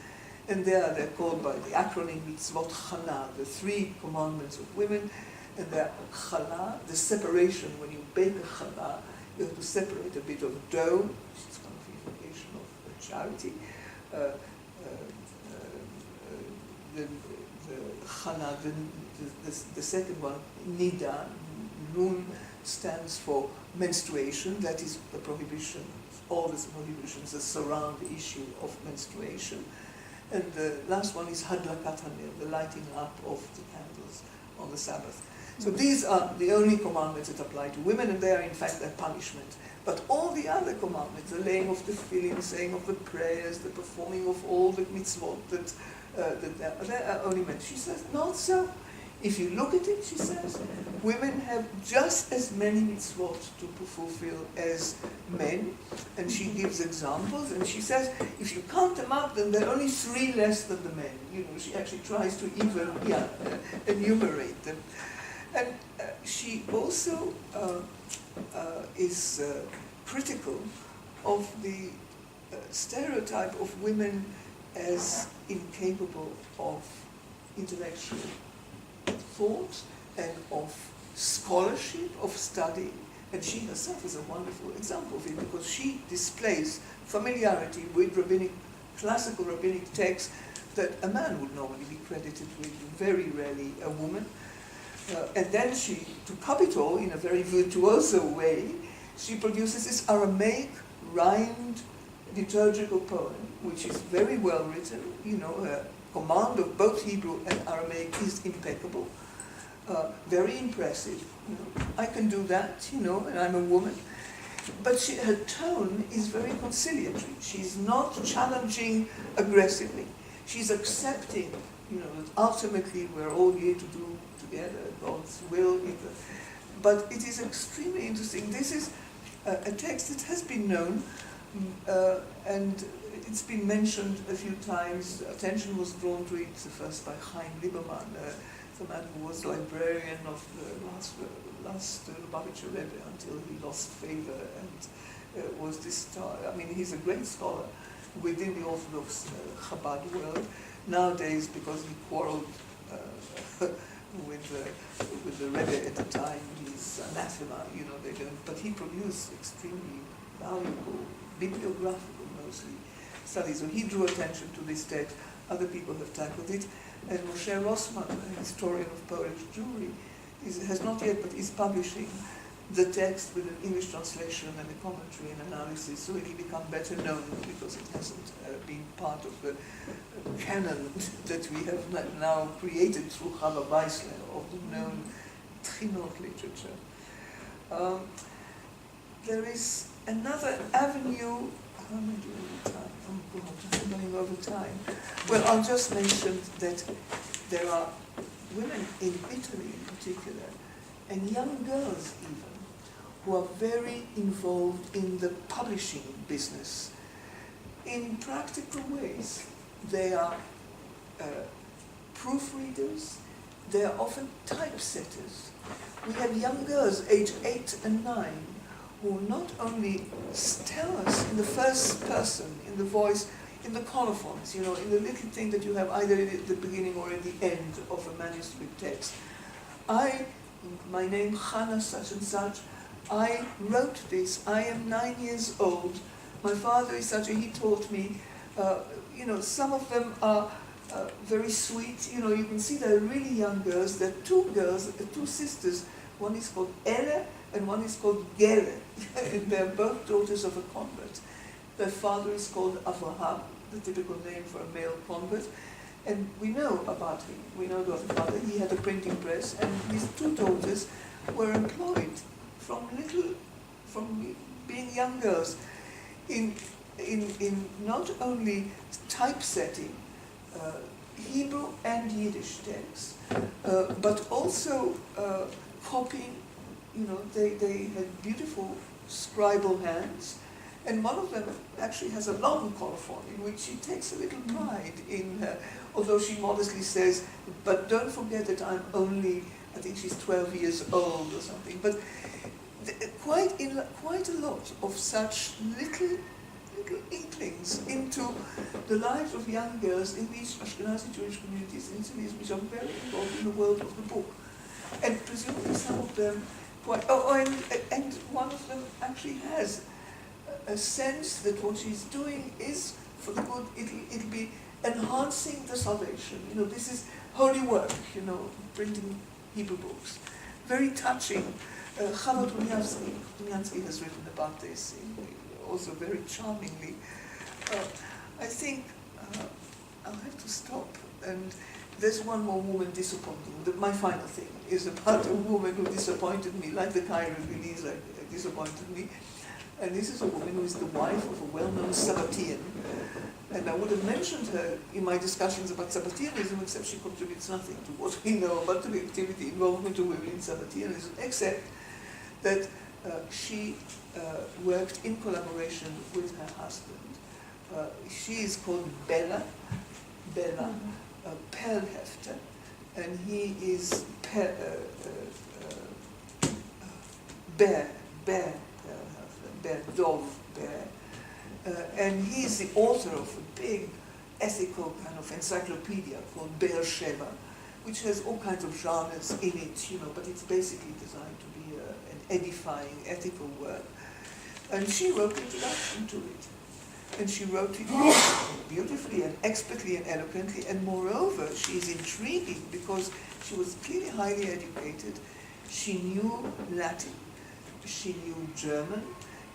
[SPEAKER 1] And they're called by the acronym mitzvot chala, the 3 commandments of women. And they're chala, the separation. When you bake a chala, you have to separate a bit of dough, which is kind of invocation of charity. The chala, the second one, nida, nun, stands for menstruation. That is the prohibition, all the prohibitions that surround the issue of menstruation. And the last one is hadlakat hanir, the lighting up of the candles on the Sabbath. So these are the only commandments that apply to women, and they are in fact their punishment. But all the other commandments, the laying of the tefillin, saying of the prayers, the performing of all the mitzvot that they are only men. She says, not so. If you look at it, she says, women have just as many mitzvot to fulfill as men. And she gives examples, and she says, if you count them up, then there are only 3 less than the men. She actually tries to even enumerate them. And she also is critical of the stereotype of women as incapable of intellectual thought and of scholarship, of study. And she herself is a wonderful example of it, because she displays familiarity with classical rabbinic texts that a man would normally be credited with, very rarely a woman. And then she, to top it all in a very virtuoso way, she produces this Aramaic rhymed liturgical poem, which is very well written. Her command of both Hebrew and Aramaic is impeccable, very impressive. I can do that, and I'm a woman. But her tone is very conciliatory. She's not challenging aggressively. She's accepting, that ultimately we're all here to do together God's will. But it is extremely interesting. This is a text that has been known, and it's been mentioned a few times. Attention was drawn to it first by Chaim Lieberman, the man who was librarian of the last Lubavitcher Rebbe until he lost favor and was discharged. He's a great scholar within the Orthodox Chabad world. Nowadays, because he quarreled with the Rebbe at the time, he's anathema, they don't. But he produced extremely valuable, bibliographical mostly, studies. So he drew attention to this text. Other people have tackled it. And Moshe Rossman, a historian of Polish Jewry, has not yet, but is publishing the text with an English translation and a commentary and analysis, so it will become better known, because it hasn't been part of the canon that we have now created through Chava Weissler of the known Trinot literature. There is another avenue. How am I doing with time? Oh God, I'm going over time. Well, I'll just mention that there are women in Italy in particular, and young girls even, who are very involved in the publishing business in practical ways. They are proofreaders, they are often typesetters. We have young girls aged 8 and 9 who not only tell us in the first person, in the voice, in the colophons, in the little thing that you have either at the beginning or at the end of a manuscript text. My name Hannah such and such, I wrote this, I am 9 years old, my father is such a, he taught me, some of them are very sweet, you can see they're really young girls. There are two girls, two sisters, one is called Elle and one is called Gere, and they're both daughters of a convert. Their father is called Avraham, the typical name for a male convert, and we know about him. We know about the father. He had a printing press, and his two daughters were employed from being young girls in not only typesetting Hebrew and Yiddish texts, but also copying. They had beautiful scribal hands, and one of them actually has a long colophon in which she takes a little pride in her, although she modestly says, but don't forget that I'm only, I think she's 12 years old or something. But quite a lot of such little inklings into the lives of young girls in these Ashkenazi Jewish communities in Italy, which are very involved in the world of the book. And presumably some of them and one of them actually has a sense that what she's doing is for the good, it'll be enhancing the salvation. This is holy work, printing Hebrew books. Very touching. Chavot Dunyansky has written about this, also very charmingly. I think I'll have to stop. And there's one more woman disappointing. My final thing is about a woman who disappointed me, like the Cairo release disappointed me. And this is a woman who is the wife of a well-known Sabbatean. And I would have mentioned her in my discussions about Sabbateanism, except she contributes nothing to what we know about the activity involvement of women in Sabbateanism, except that she worked in collaboration with her husband. She is called Bella Perlhefter, and he is and he's the author of a big ethical kind of encyclopedia called Be'er Sheva, which has all kinds of genres in it, but it's basically designed to be an edifying ethical work. And she wrote the introduction to it. And she wrote it beautifully and expertly and eloquently, and moreover, she is intriguing because she was clearly highly educated. She knew Latin, she knew German,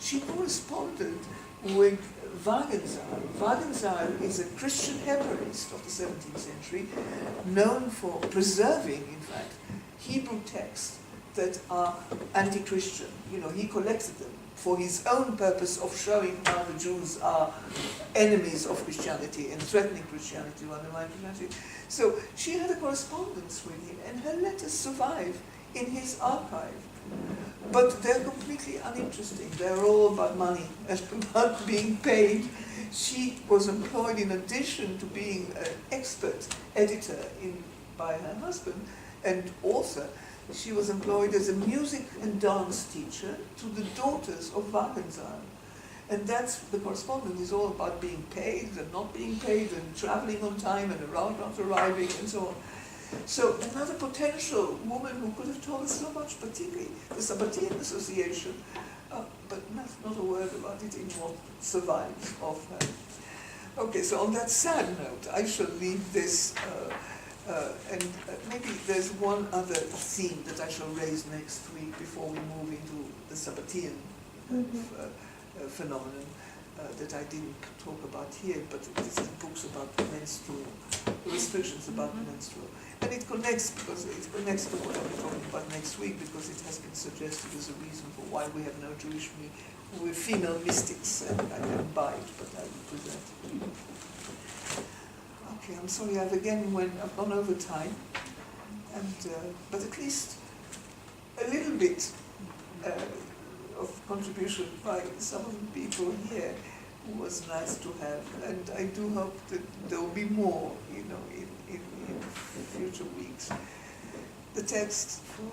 [SPEAKER 1] she corresponded with Wagenseil. Wagenseil is a Christian Hebraist of the 17th century, known for preserving, in fact, Hebrew texts that are anti-Christian. He collected them for his own purpose of showing how the Jews are enemies of Christianity and threatening Christianity to undermine Christianity. So she had a correspondence with him, and her letters survive in his archive. But they're completely uninteresting. They're all about money and about being paid. She was employed, in addition to being an expert editor by her husband and author, she was employed as a music and dance teacher to the daughters of Wagenseil. And that's, the correspondence is all about being paid and not being paid and traveling on time and around not arriving and so on. So another potential woman who could have told us so much, particularly the Sabbatean Association, but not a word about it in what survives of her. Okay, so on that sad note, I shall leave this, and maybe there's one other theme that I shall raise next week before we move into the Sabbatean phenomenon. that I didn't talk about here, but these are books about menstrual restrictions about menstrual, and it connects to what I'll be talking about next week, because it has been suggested as a reason for why we have no Jewish we're female mystics, and I can bite, but I will present it. Okay, I'm sorry, I've gone over time, and but at least a little bit of contribution by some of the people here was nice to have, and I do hope that there will be more, in future weeks. The text for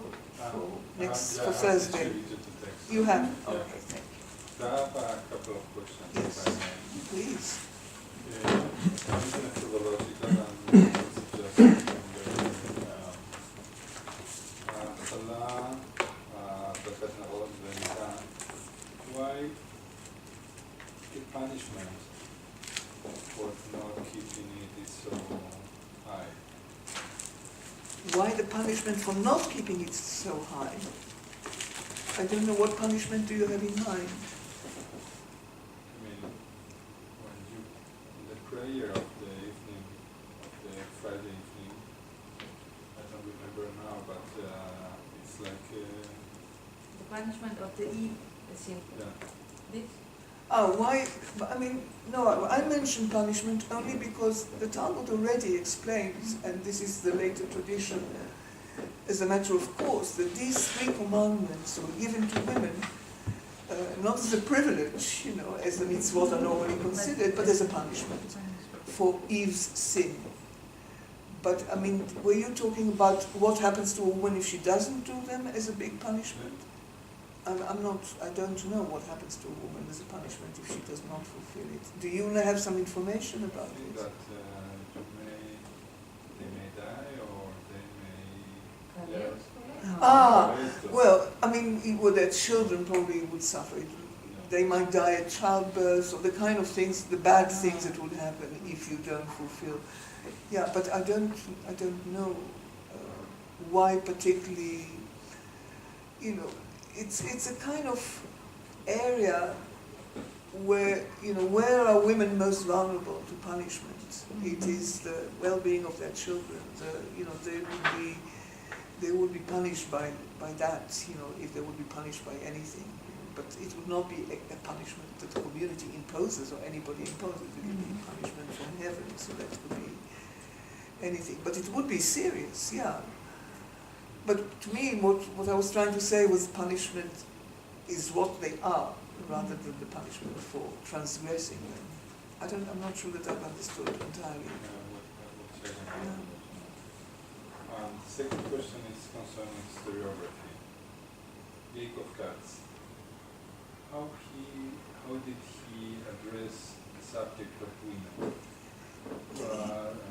[SPEAKER 1] Thursday. You have?
[SPEAKER 4] Yeah.
[SPEAKER 1] Okay, thank you.
[SPEAKER 4] I have a couple of questions,
[SPEAKER 1] Yes.
[SPEAKER 4] if I may.
[SPEAKER 1] Please.
[SPEAKER 4] I'm methodological and suggestions from the Salah, why the punishment for not keeping it is so high?
[SPEAKER 1] Why the punishment for not keeping it so high? I don't know, what punishment do you have in mind?
[SPEAKER 4] I mean, when you, in the prayer of the evening, of the Friday evening, I don't remember now, but it's like,
[SPEAKER 3] The punishment of the eve,
[SPEAKER 4] yeah.
[SPEAKER 3] this?
[SPEAKER 1] Oh, why? I mean, no, I mention punishment only because the Talmud already explains, and this is the later tradition, as a matter of course, that these 3 commandments were given to women, not as a privilege, as the mitzvot are normally considered, but as a punishment for Eve's sin. But, I mean, were you talking about what happens to a woman if she doesn't do them as a big punishment? I don't know what happens to a woman as a punishment if she does not fulfill it. Do you have some information about
[SPEAKER 4] I think
[SPEAKER 1] it?
[SPEAKER 4] that they may die or they may learn.
[SPEAKER 1] Well, I mean, their children probably would suffer. They might die at childbirth, or the kind of things, the bad things that would happen if you don't fulfill. Yeah, but I don't know why particularly. It's a kind of area where where are women most vulnerable to punishment? It is the well-being of their children. They would be punished by that. If they would be punished by anything, but it would not be a punishment that the community imposes or anybody imposes. It would be punishment from heaven. So that could be anything, but it would be serious. Yeah. But to me, what I was trying to say was punishment is what they are, rather than the punishment for transgressing them. I'm not sure that I've understood entirely.
[SPEAKER 4] Second question is concerning historiography. Jacob Katz. How did he address the subject of women?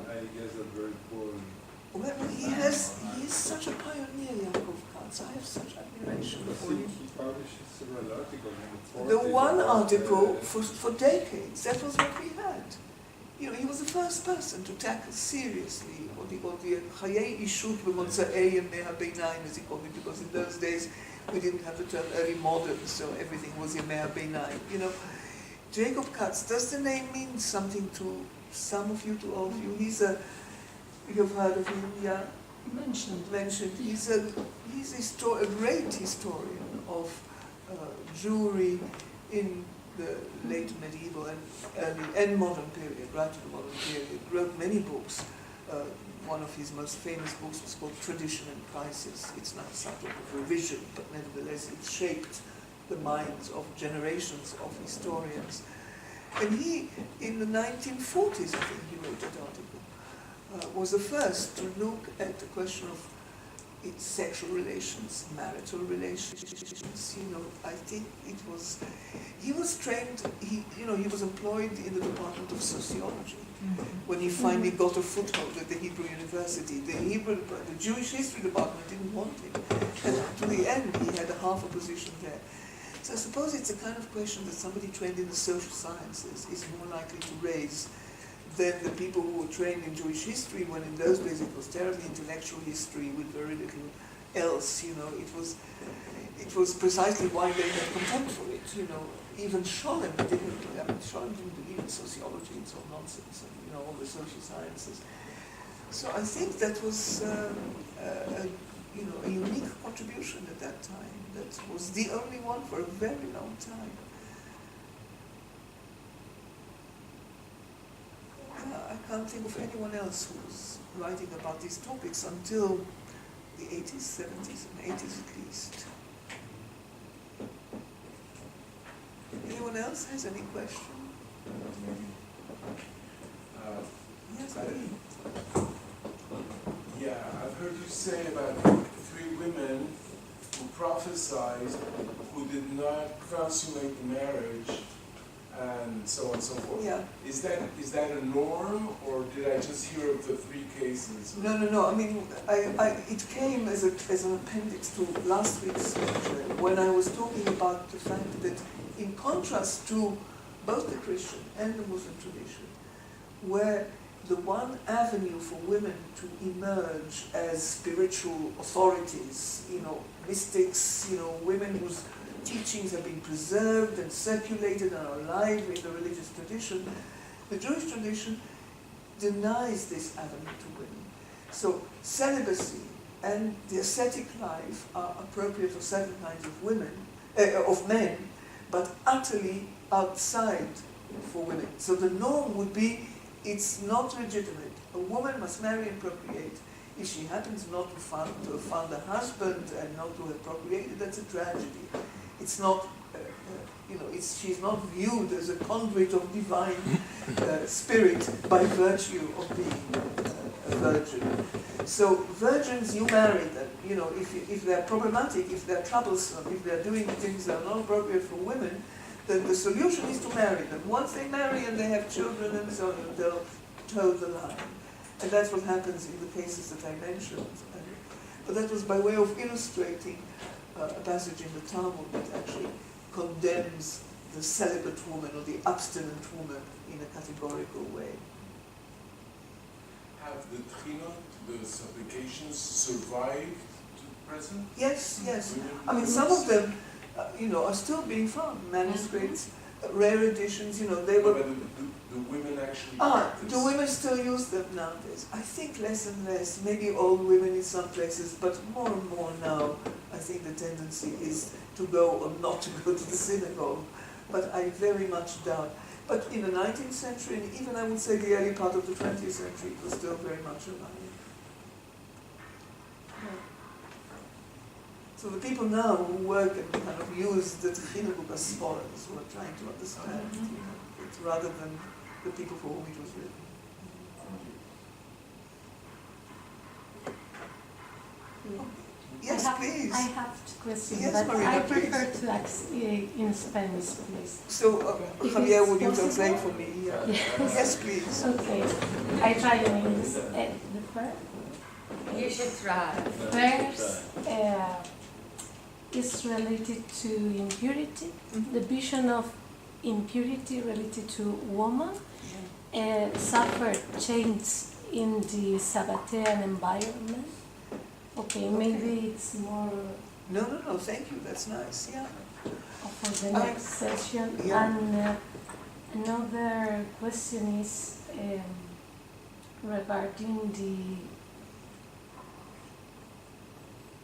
[SPEAKER 4] I guess that very poorly.
[SPEAKER 1] Well, he's such a pioneer, Jacob Katz. I have such admiration for him.
[SPEAKER 4] He published several articles in
[SPEAKER 1] The one article for decades, that was what we had. He was the first person to tackle seriously what he called the Chayei Ishut b'Motza'ei Yemei HaBeinayim, as he called it, because in those days we didn't have the term early modern, so everything was Yemei HaBeinayim. Jacob Katz, does the name mean something to some of you, to all of you? You've heard of him, yeah? Mentioned. He's a great historian of Jewry in the late medieval and early and modern period, right to the modern period. Wrote many books. One of his most famous books was called Tradition and Crisis. It's not a subject of revision, but nevertheless it shaped the minds of generations of historians. And he, in the 1940s, I think he wrote that article. Was the first to look at the question of its sexual relations, marital relations. I think he was trained. He was employed in the Department of Sociology when he finally got a foothold at the Hebrew University. The Jewish History Department didn't want him, and to the end he had half a position there. So I suppose it's a kind of question that somebody trained in the social sciences is more likely to raise than the people who were trained in Jewish history, when in those days it was terribly intellectual history with very little else. it was precisely why they had contempt for it, you know. Even Scholem didn't believe in sociology, it's all nonsense, and, you know, all the social sciences. So I think that was a unique contribution at that time. That was the only one for a very long time. I can't think of anyone else who was writing about these topics until the 80s, 70s, and 80s at least. Anyone else has any question? Yes, please.
[SPEAKER 5] Yeah, I've heard you say about 3 women who prophesied who did not consummate the marriage and so on and so forth.
[SPEAKER 1] Yeah.
[SPEAKER 5] Is that a norm, or did I just hear of the 3 cases?
[SPEAKER 1] No. I mean, it came as an appendix to last week's lecture when I was talking about the fact that, in contrast to both the Christian and the Muslim tradition, where the one avenue for women to emerge as spiritual authorities, you know, mystics, you know, women whose teachings have been preserved and circulated and are alive in the religious tradition, the Jewish tradition denies this avenue to women. So celibacy and the ascetic life are appropriate for certain kinds of women, of men, but utterly outside for women. So the norm would be, it's not legitimate. A woman must marry and procreate. If she happens not to have found a husband and not to have procreated, that's a tragedy. It's not, she's not viewed as a conduit of divine spirit by virtue of being a virgin. So virgins, you marry them. You know, if they're problematic, if they're troublesome, if they're doing things that are not appropriate for women, then the solution is to marry them. Once they marry and they have children and so on, they'll toe the line. And that's what happens in the cases that I mentioned. But that was by way of illustrating a passage in the Talmud that actually condemns the celibate woman or the abstinent woman in a categorical way.
[SPEAKER 5] Have the trinot, the supplications, survived to the present?
[SPEAKER 1] Yes. I mean, some of them, are still being found. Manuscripts, rare editions, they were...
[SPEAKER 5] But the women actually practice.
[SPEAKER 1] Do women still use them nowadays? I think less and less. Maybe old women in some places, but more and more now, I think the tendency is to go or not to go to the synagogue. But I very much doubt. But in the 19th century, and even I would say the early part of the 20th century, it was still very much alive. So the people now who work and kind of use the Tchina book as scholars, who are trying to understand it, rather than the people for whom it was written. Yes, please.
[SPEAKER 6] I have two questions,
[SPEAKER 1] Yes,
[SPEAKER 6] but
[SPEAKER 1] Marina,
[SPEAKER 6] I
[SPEAKER 1] please.
[SPEAKER 6] prefer to ask in Spanish, please.
[SPEAKER 1] So, Javier, would you translate for me? Yeah.
[SPEAKER 6] Yes.
[SPEAKER 1] Yes, please.
[SPEAKER 6] Okay, I try in English. The first
[SPEAKER 3] You should try.
[SPEAKER 6] verse is related to impurity,
[SPEAKER 1] Mhm.
[SPEAKER 6] the vision of impurity related to woman, suffer change in the Sabbatean environment. Okay, maybe it's more
[SPEAKER 1] No, thank you, that's nice, yeah.
[SPEAKER 6] for the next session.
[SPEAKER 1] Yeah.
[SPEAKER 6] And another question is regarding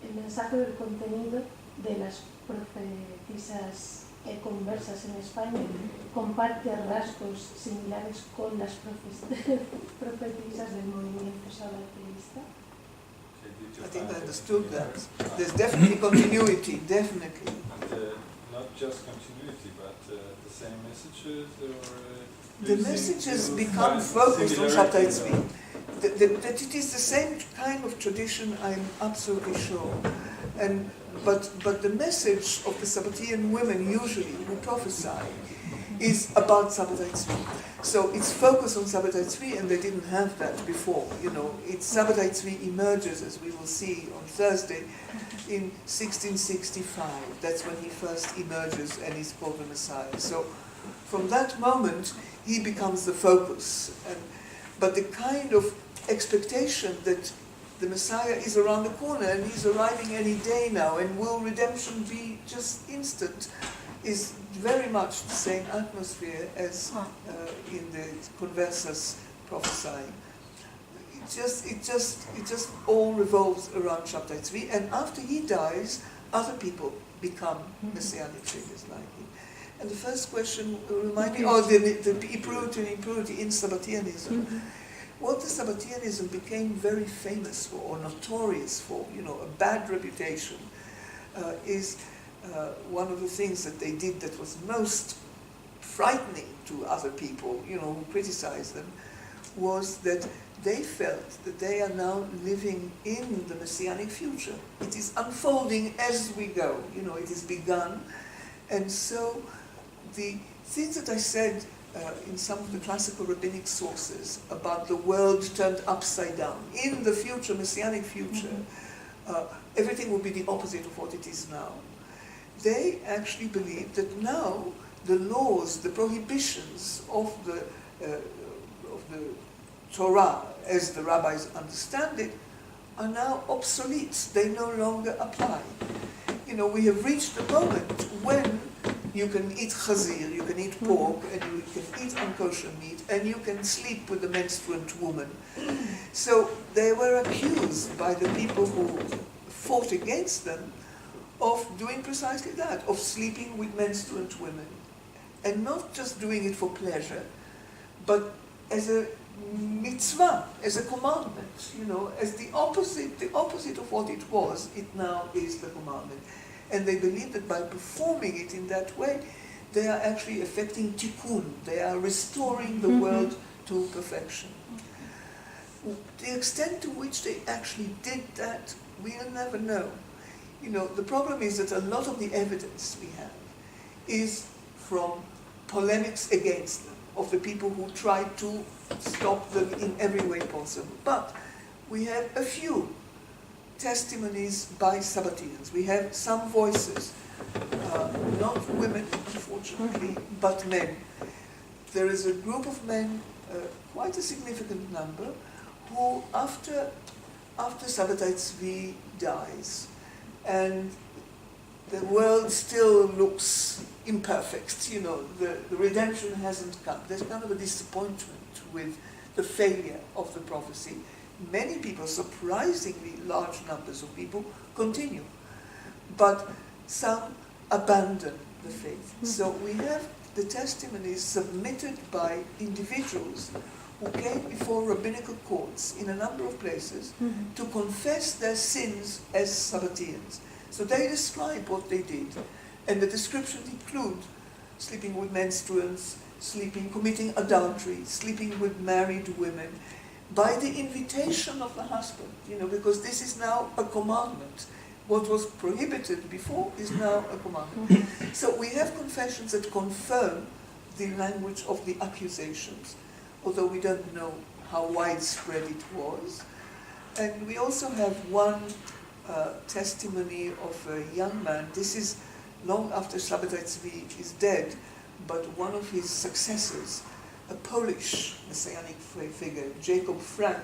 [SPEAKER 6] el mensaje del contenido de las profetisas conversas en España. Comparte rasgos similares con las profetisas del movimiento sabateísta.
[SPEAKER 1] I think I understood that. There's definitely continuity, definitely.
[SPEAKER 4] Not just continuity, but the same messages, or
[SPEAKER 1] The messages become focused on Shabtai Tzvi. That it is the same kind of tradition, I'm absolutely sure. But the message of the Sabbatean women usually who prophesy is about Shabtai Tzvi. So it's focused on Shabtai Tzvi, and they didn't have that before. It's Shabtai Tzvi emerges, as we will see on Thursday, in 1665. That's when he first emerges and he's called the Messiah. So from that moment, he becomes the focus. But the kind of expectation that the Messiah is around the corner and he's arriving any day now, and will redemption be just instant, is very much the same atmosphere as in the Conversos prophesying. It just all revolves around Shabtai Tzvi, and after he dies, other people become messianic figures like him. And the first question remind me of the purity and impurity in Sabbateanism. What the Sabbateanism became very famous for, or notorious for, a bad reputation, is one of the things that they did that was most frightening to other people, who criticized them, was that they felt that they are now living in the messianic future. It is unfolding as we go, it is begun. And so the things that I said in some of the classical rabbinic sources about the world turned upside down, in the future, messianic future, everything will be the opposite of what it is now. They actually believe that now the laws, the prohibitions of the Torah, as the rabbis understand it, are now obsolete. They no longer apply. We have reached a moment when you can eat chazir, you can eat pork, and you can eat unkosher meat, and you can sleep with a menstruant woman. So they were accused by the people who fought against them of doing precisely that, of sleeping with menstruant women. And not just doing it for pleasure, but as a mitzvah, as a commandment, as the opposite of what it was, it now is the commandment. And they believe that by performing it in that way, they are actually effecting tikkun, they are restoring the world to perfection. The extent to which they actually did that, we'll never know. The problem is that a lot of the evidence we have is from polemics against them, of the people who tried to stop them in every way possible. But we have a few testimonies by Sabbateans. We have some voices, not women, unfortunately, but men. There is a group of men, quite a significant number, who after Shabtai Tzvi dies, and the world still looks imperfect, the redemption hasn't come. There's kind of a disappointment with the failure of the prophecy. Many people, surprisingly large numbers of people, continue. But some abandon the faith. So we have the testimonies submitted by individuals who came before rabbinical courts in a number of places to confess their sins as Sabbateans. So they describe what they did. And the descriptions include sleeping with menstruants, committing adultery, sleeping with married women, by the invitation of the husband, because this is now a commandment. What was prohibited before is now a commandment. So we have confessions that confirm the language of the accusations, although we don't know how widespread it was. And we also have one testimony of a young man. This is long after Shabtai Tzvi is dead, but one of his successors, a Polish messianic figure, Jacob Frank,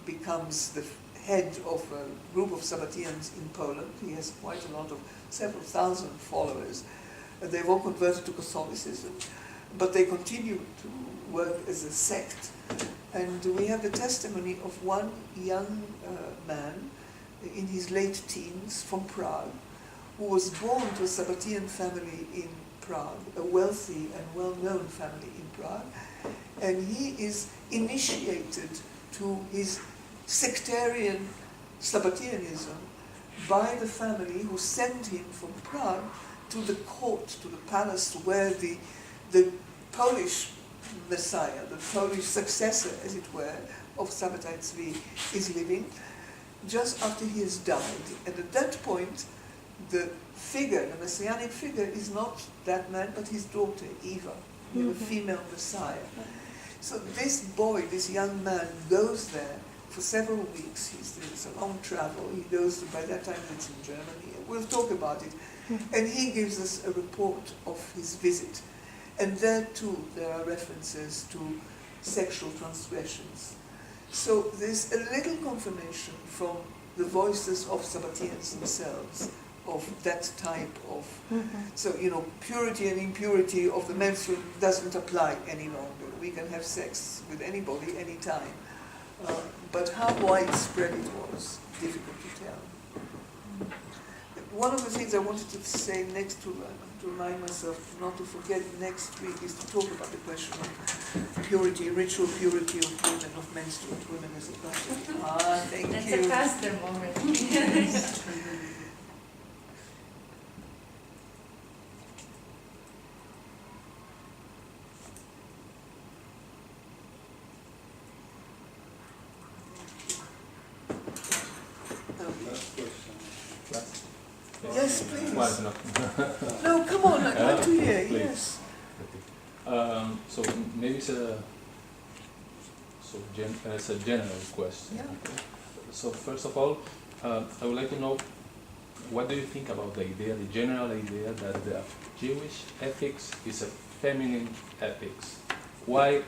[SPEAKER 1] becomes the head of a group of Sabbateans in Poland. He has quite a lot of, several thousand followers. They've all converted to Catholicism, but they continue to work as a sect. And we have the testimony of one young man in his late teens from Prague, who was born to a Sabbatean family in Prague, a wealthy and well-known family in Prague, and he is initiated to his sectarian Sabbateanism by the family who sent him from Prague to the court, to the palace where the Polish Messiah, the Polish successor, as it were, of Shabtai Tzvi is living, just after he has died. And at that point, the figure, the messianic figure, is not that man, but his daughter, Eva, the female Messiah. So this boy, this young man, goes there for several weeks. It's a long travel. He goes to, by that time it's in Germany. We'll talk about it. And he gives us a report of his visit. And there too, there are references to sexual transgressions. So there's a little confirmation from the voices of Sabbateans themselves of that type of, so purity and impurity of the menstrual doesn't apply any longer. We can have sex with anybody, anytime. But how widespread it was, difficult to tell. One of the things I wanted to say next to remind myself not to forget next week is to talk about the question of purity, ritual purity of women, of menstruant women as a practice. Thank
[SPEAKER 3] That's
[SPEAKER 1] you.
[SPEAKER 3] a pastor moment.
[SPEAKER 4] Last question.
[SPEAKER 1] Yes, please.
[SPEAKER 7] Well, no.
[SPEAKER 1] No, come on, I'd like to hear,
[SPEAKER 7] Please.
[SPEAKER 1] yes.
[SPEAKER 7] So maybe it's a general question.
[SPEAKER 1] Yeah.
[SPEAKER 7] Okay. So first of all, I would like to know, what do you think about the idea, the general idea that the Jewish ethics is a feminine ethics? Why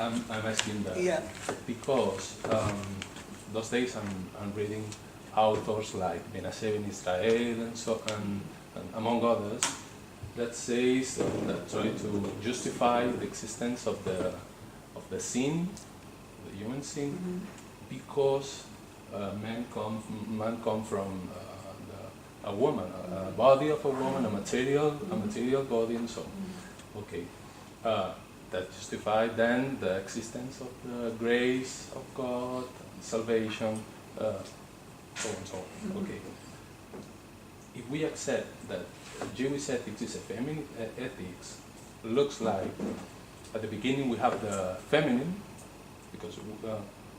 [SPEAKER 7] I'm asking that?
[SPEAKER 1] Yeah.
[SPEAKER 7] Because those days I'm reading authors like Menashe ben Israel and among others that says that try to justify the existence of the sin, the human sin, because man come from a woman, a body of a woman, a material body, and so on. Okay, that justified then the existence of the grace of God, salvation, so on and so on. Okay. If we accept that Jewish ethics is a feminine ethics, looks like at the beginning we have the feminine, because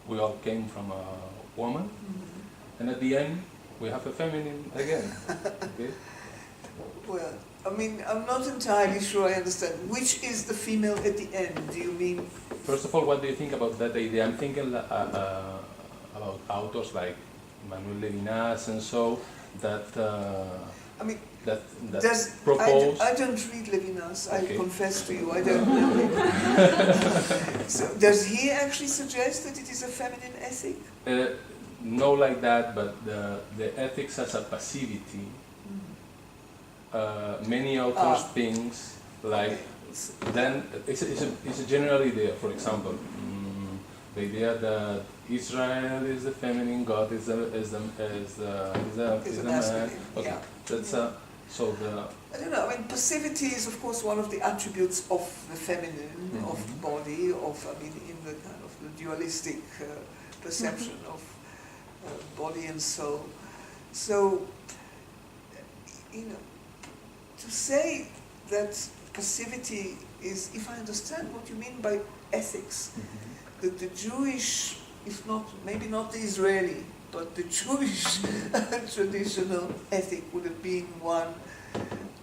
[SPEAKER 7] we all came from a woman, and at the end we have a feminine again. Okay?
[SPEAKER 1] Well, I mean, I'm not entirely sure I understand. Which is the female at the end? Do you mean?
[SPEAKER 7] First of all, what do you think about that idea? I'm thinking about authors like Manuel Levinas and so that
[SPEAKER 1] I mean,
[SPEAKER 7] that propose.
[SPEAKER 1] I don't read Levinas.
[SPEAKER 7] Okay.
[SPEAKER 1] I confess to you, I don't know him. So, does he actually suggest that it is a feminine ethic?
[SPEAKER 7] No, like that, but the ethics as a passivity. Many authors think like
[SPEAKER 1] Okay.
[SPEAKER 7] then it's a general idea. For example, the idea that Israel is the feminine, God is the man. Okay,
[SPEAKER 1] Yeah.
[SPEAKER 7] that's so the.
[SPEAKER 1] I don't know. I mean, passivity is, of course, one of the attributes of the feminine, of body, in the kind of the dualistic perception of body and soul. So, to say that passivity is, if I understand what you mean by ethics, that the Jewish, if not, maybe not the Israeli, but the Jewish traditional ethic would have been one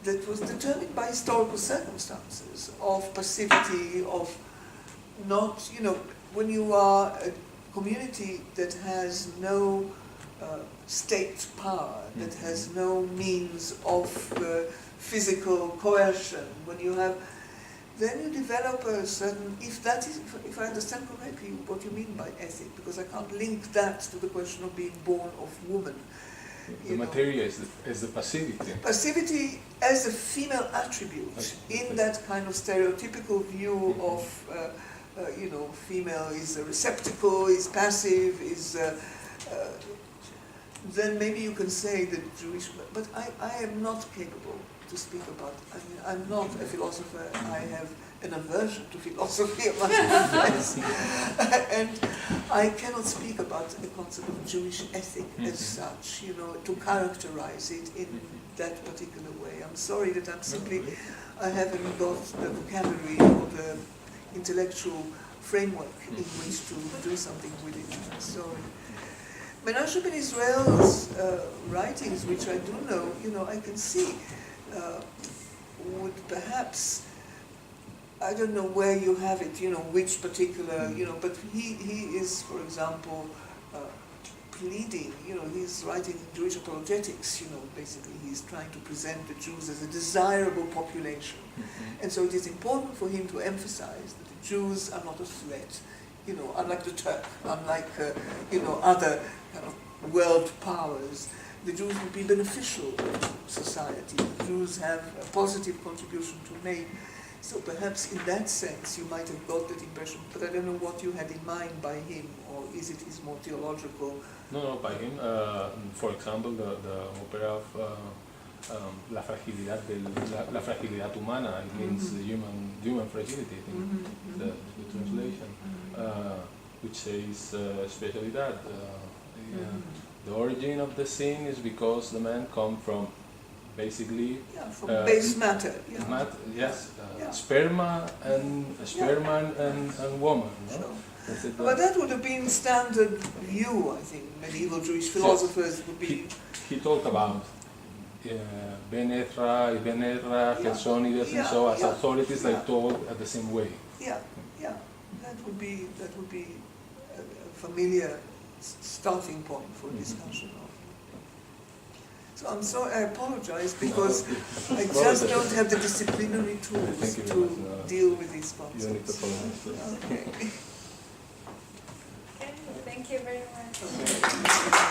[SPEAKER 1] that was determined by historical circumstances of passivity, of not, when you are a community that has no state power, that has no means of physical coercion, when you have, then you develop a certain, if I understand correctly what you mean by ethic, because I can't link that to the question of being born of woman.
[SPEAKER 7] The material is the passivity.
[SPEAKER 1] Passivity as a female attribute in that kind of stereotypical view of, female is a receptacle, is passive, is, then maybe you can say that Jewish, but I am not capable to speak about, I'm not a philosopher, I have an aversion to philosophy, I must confess, and I cannot speak about the concept of Jewish ethic as such, to characterize it in that particular way. I'm sorry that I haven't got the vocabulary or the intellectual framework in which to do something with it. I'm sorry. Menashe ben Israel's writings, which I do know, I can see, would perhaps, I don't know where you have it, which particular, but he is, for example, pleading, he's writing Jewish apologetics, basically he's trying to present the Jews as a desirable population. And so it is important for him to emphasize that the Jews are not a threat, you know, unlike the Turk, unlike, you know, other kind of world powers, the Jews would be beneficial to society. The Jews have a positive contribution to make. So perhaps in that sense you might have got that impression, but I don't know what you had in mind by him, or is it his more theological?
[SPEAKER 7] No, by him. For example, the opera of la fragilidad humana, it means the human fragility, I think, the translation, which says especially that the origin of the sin is because the man come from basically
[SPEAKER 1] from base matter.
[SPEAKER 7] Sperma and woman. No?
[SPEAKER 1] Sure.
[SPEAKER 7] That's it,
[SPEAKER 1] But that would have been standard view, I think. Medieval Jewish philosophers would be.
[SPEAKER 7] He talked about Ben Ezra, Gersonides, and so as authorities they talk at the same way.
[SPEAKER 1] Yeah. That would be a familiar starting point for discussion. So I'm sorry, I apologize because I just don't have the disciplinary tools to deal with these concepts.
[SPEAKER 7] You don't need to apologize.
[SPEAKER 1] Okay.
[SPEAKER 3] Okay, thank you very much.
[SPEAKER 1] Okay.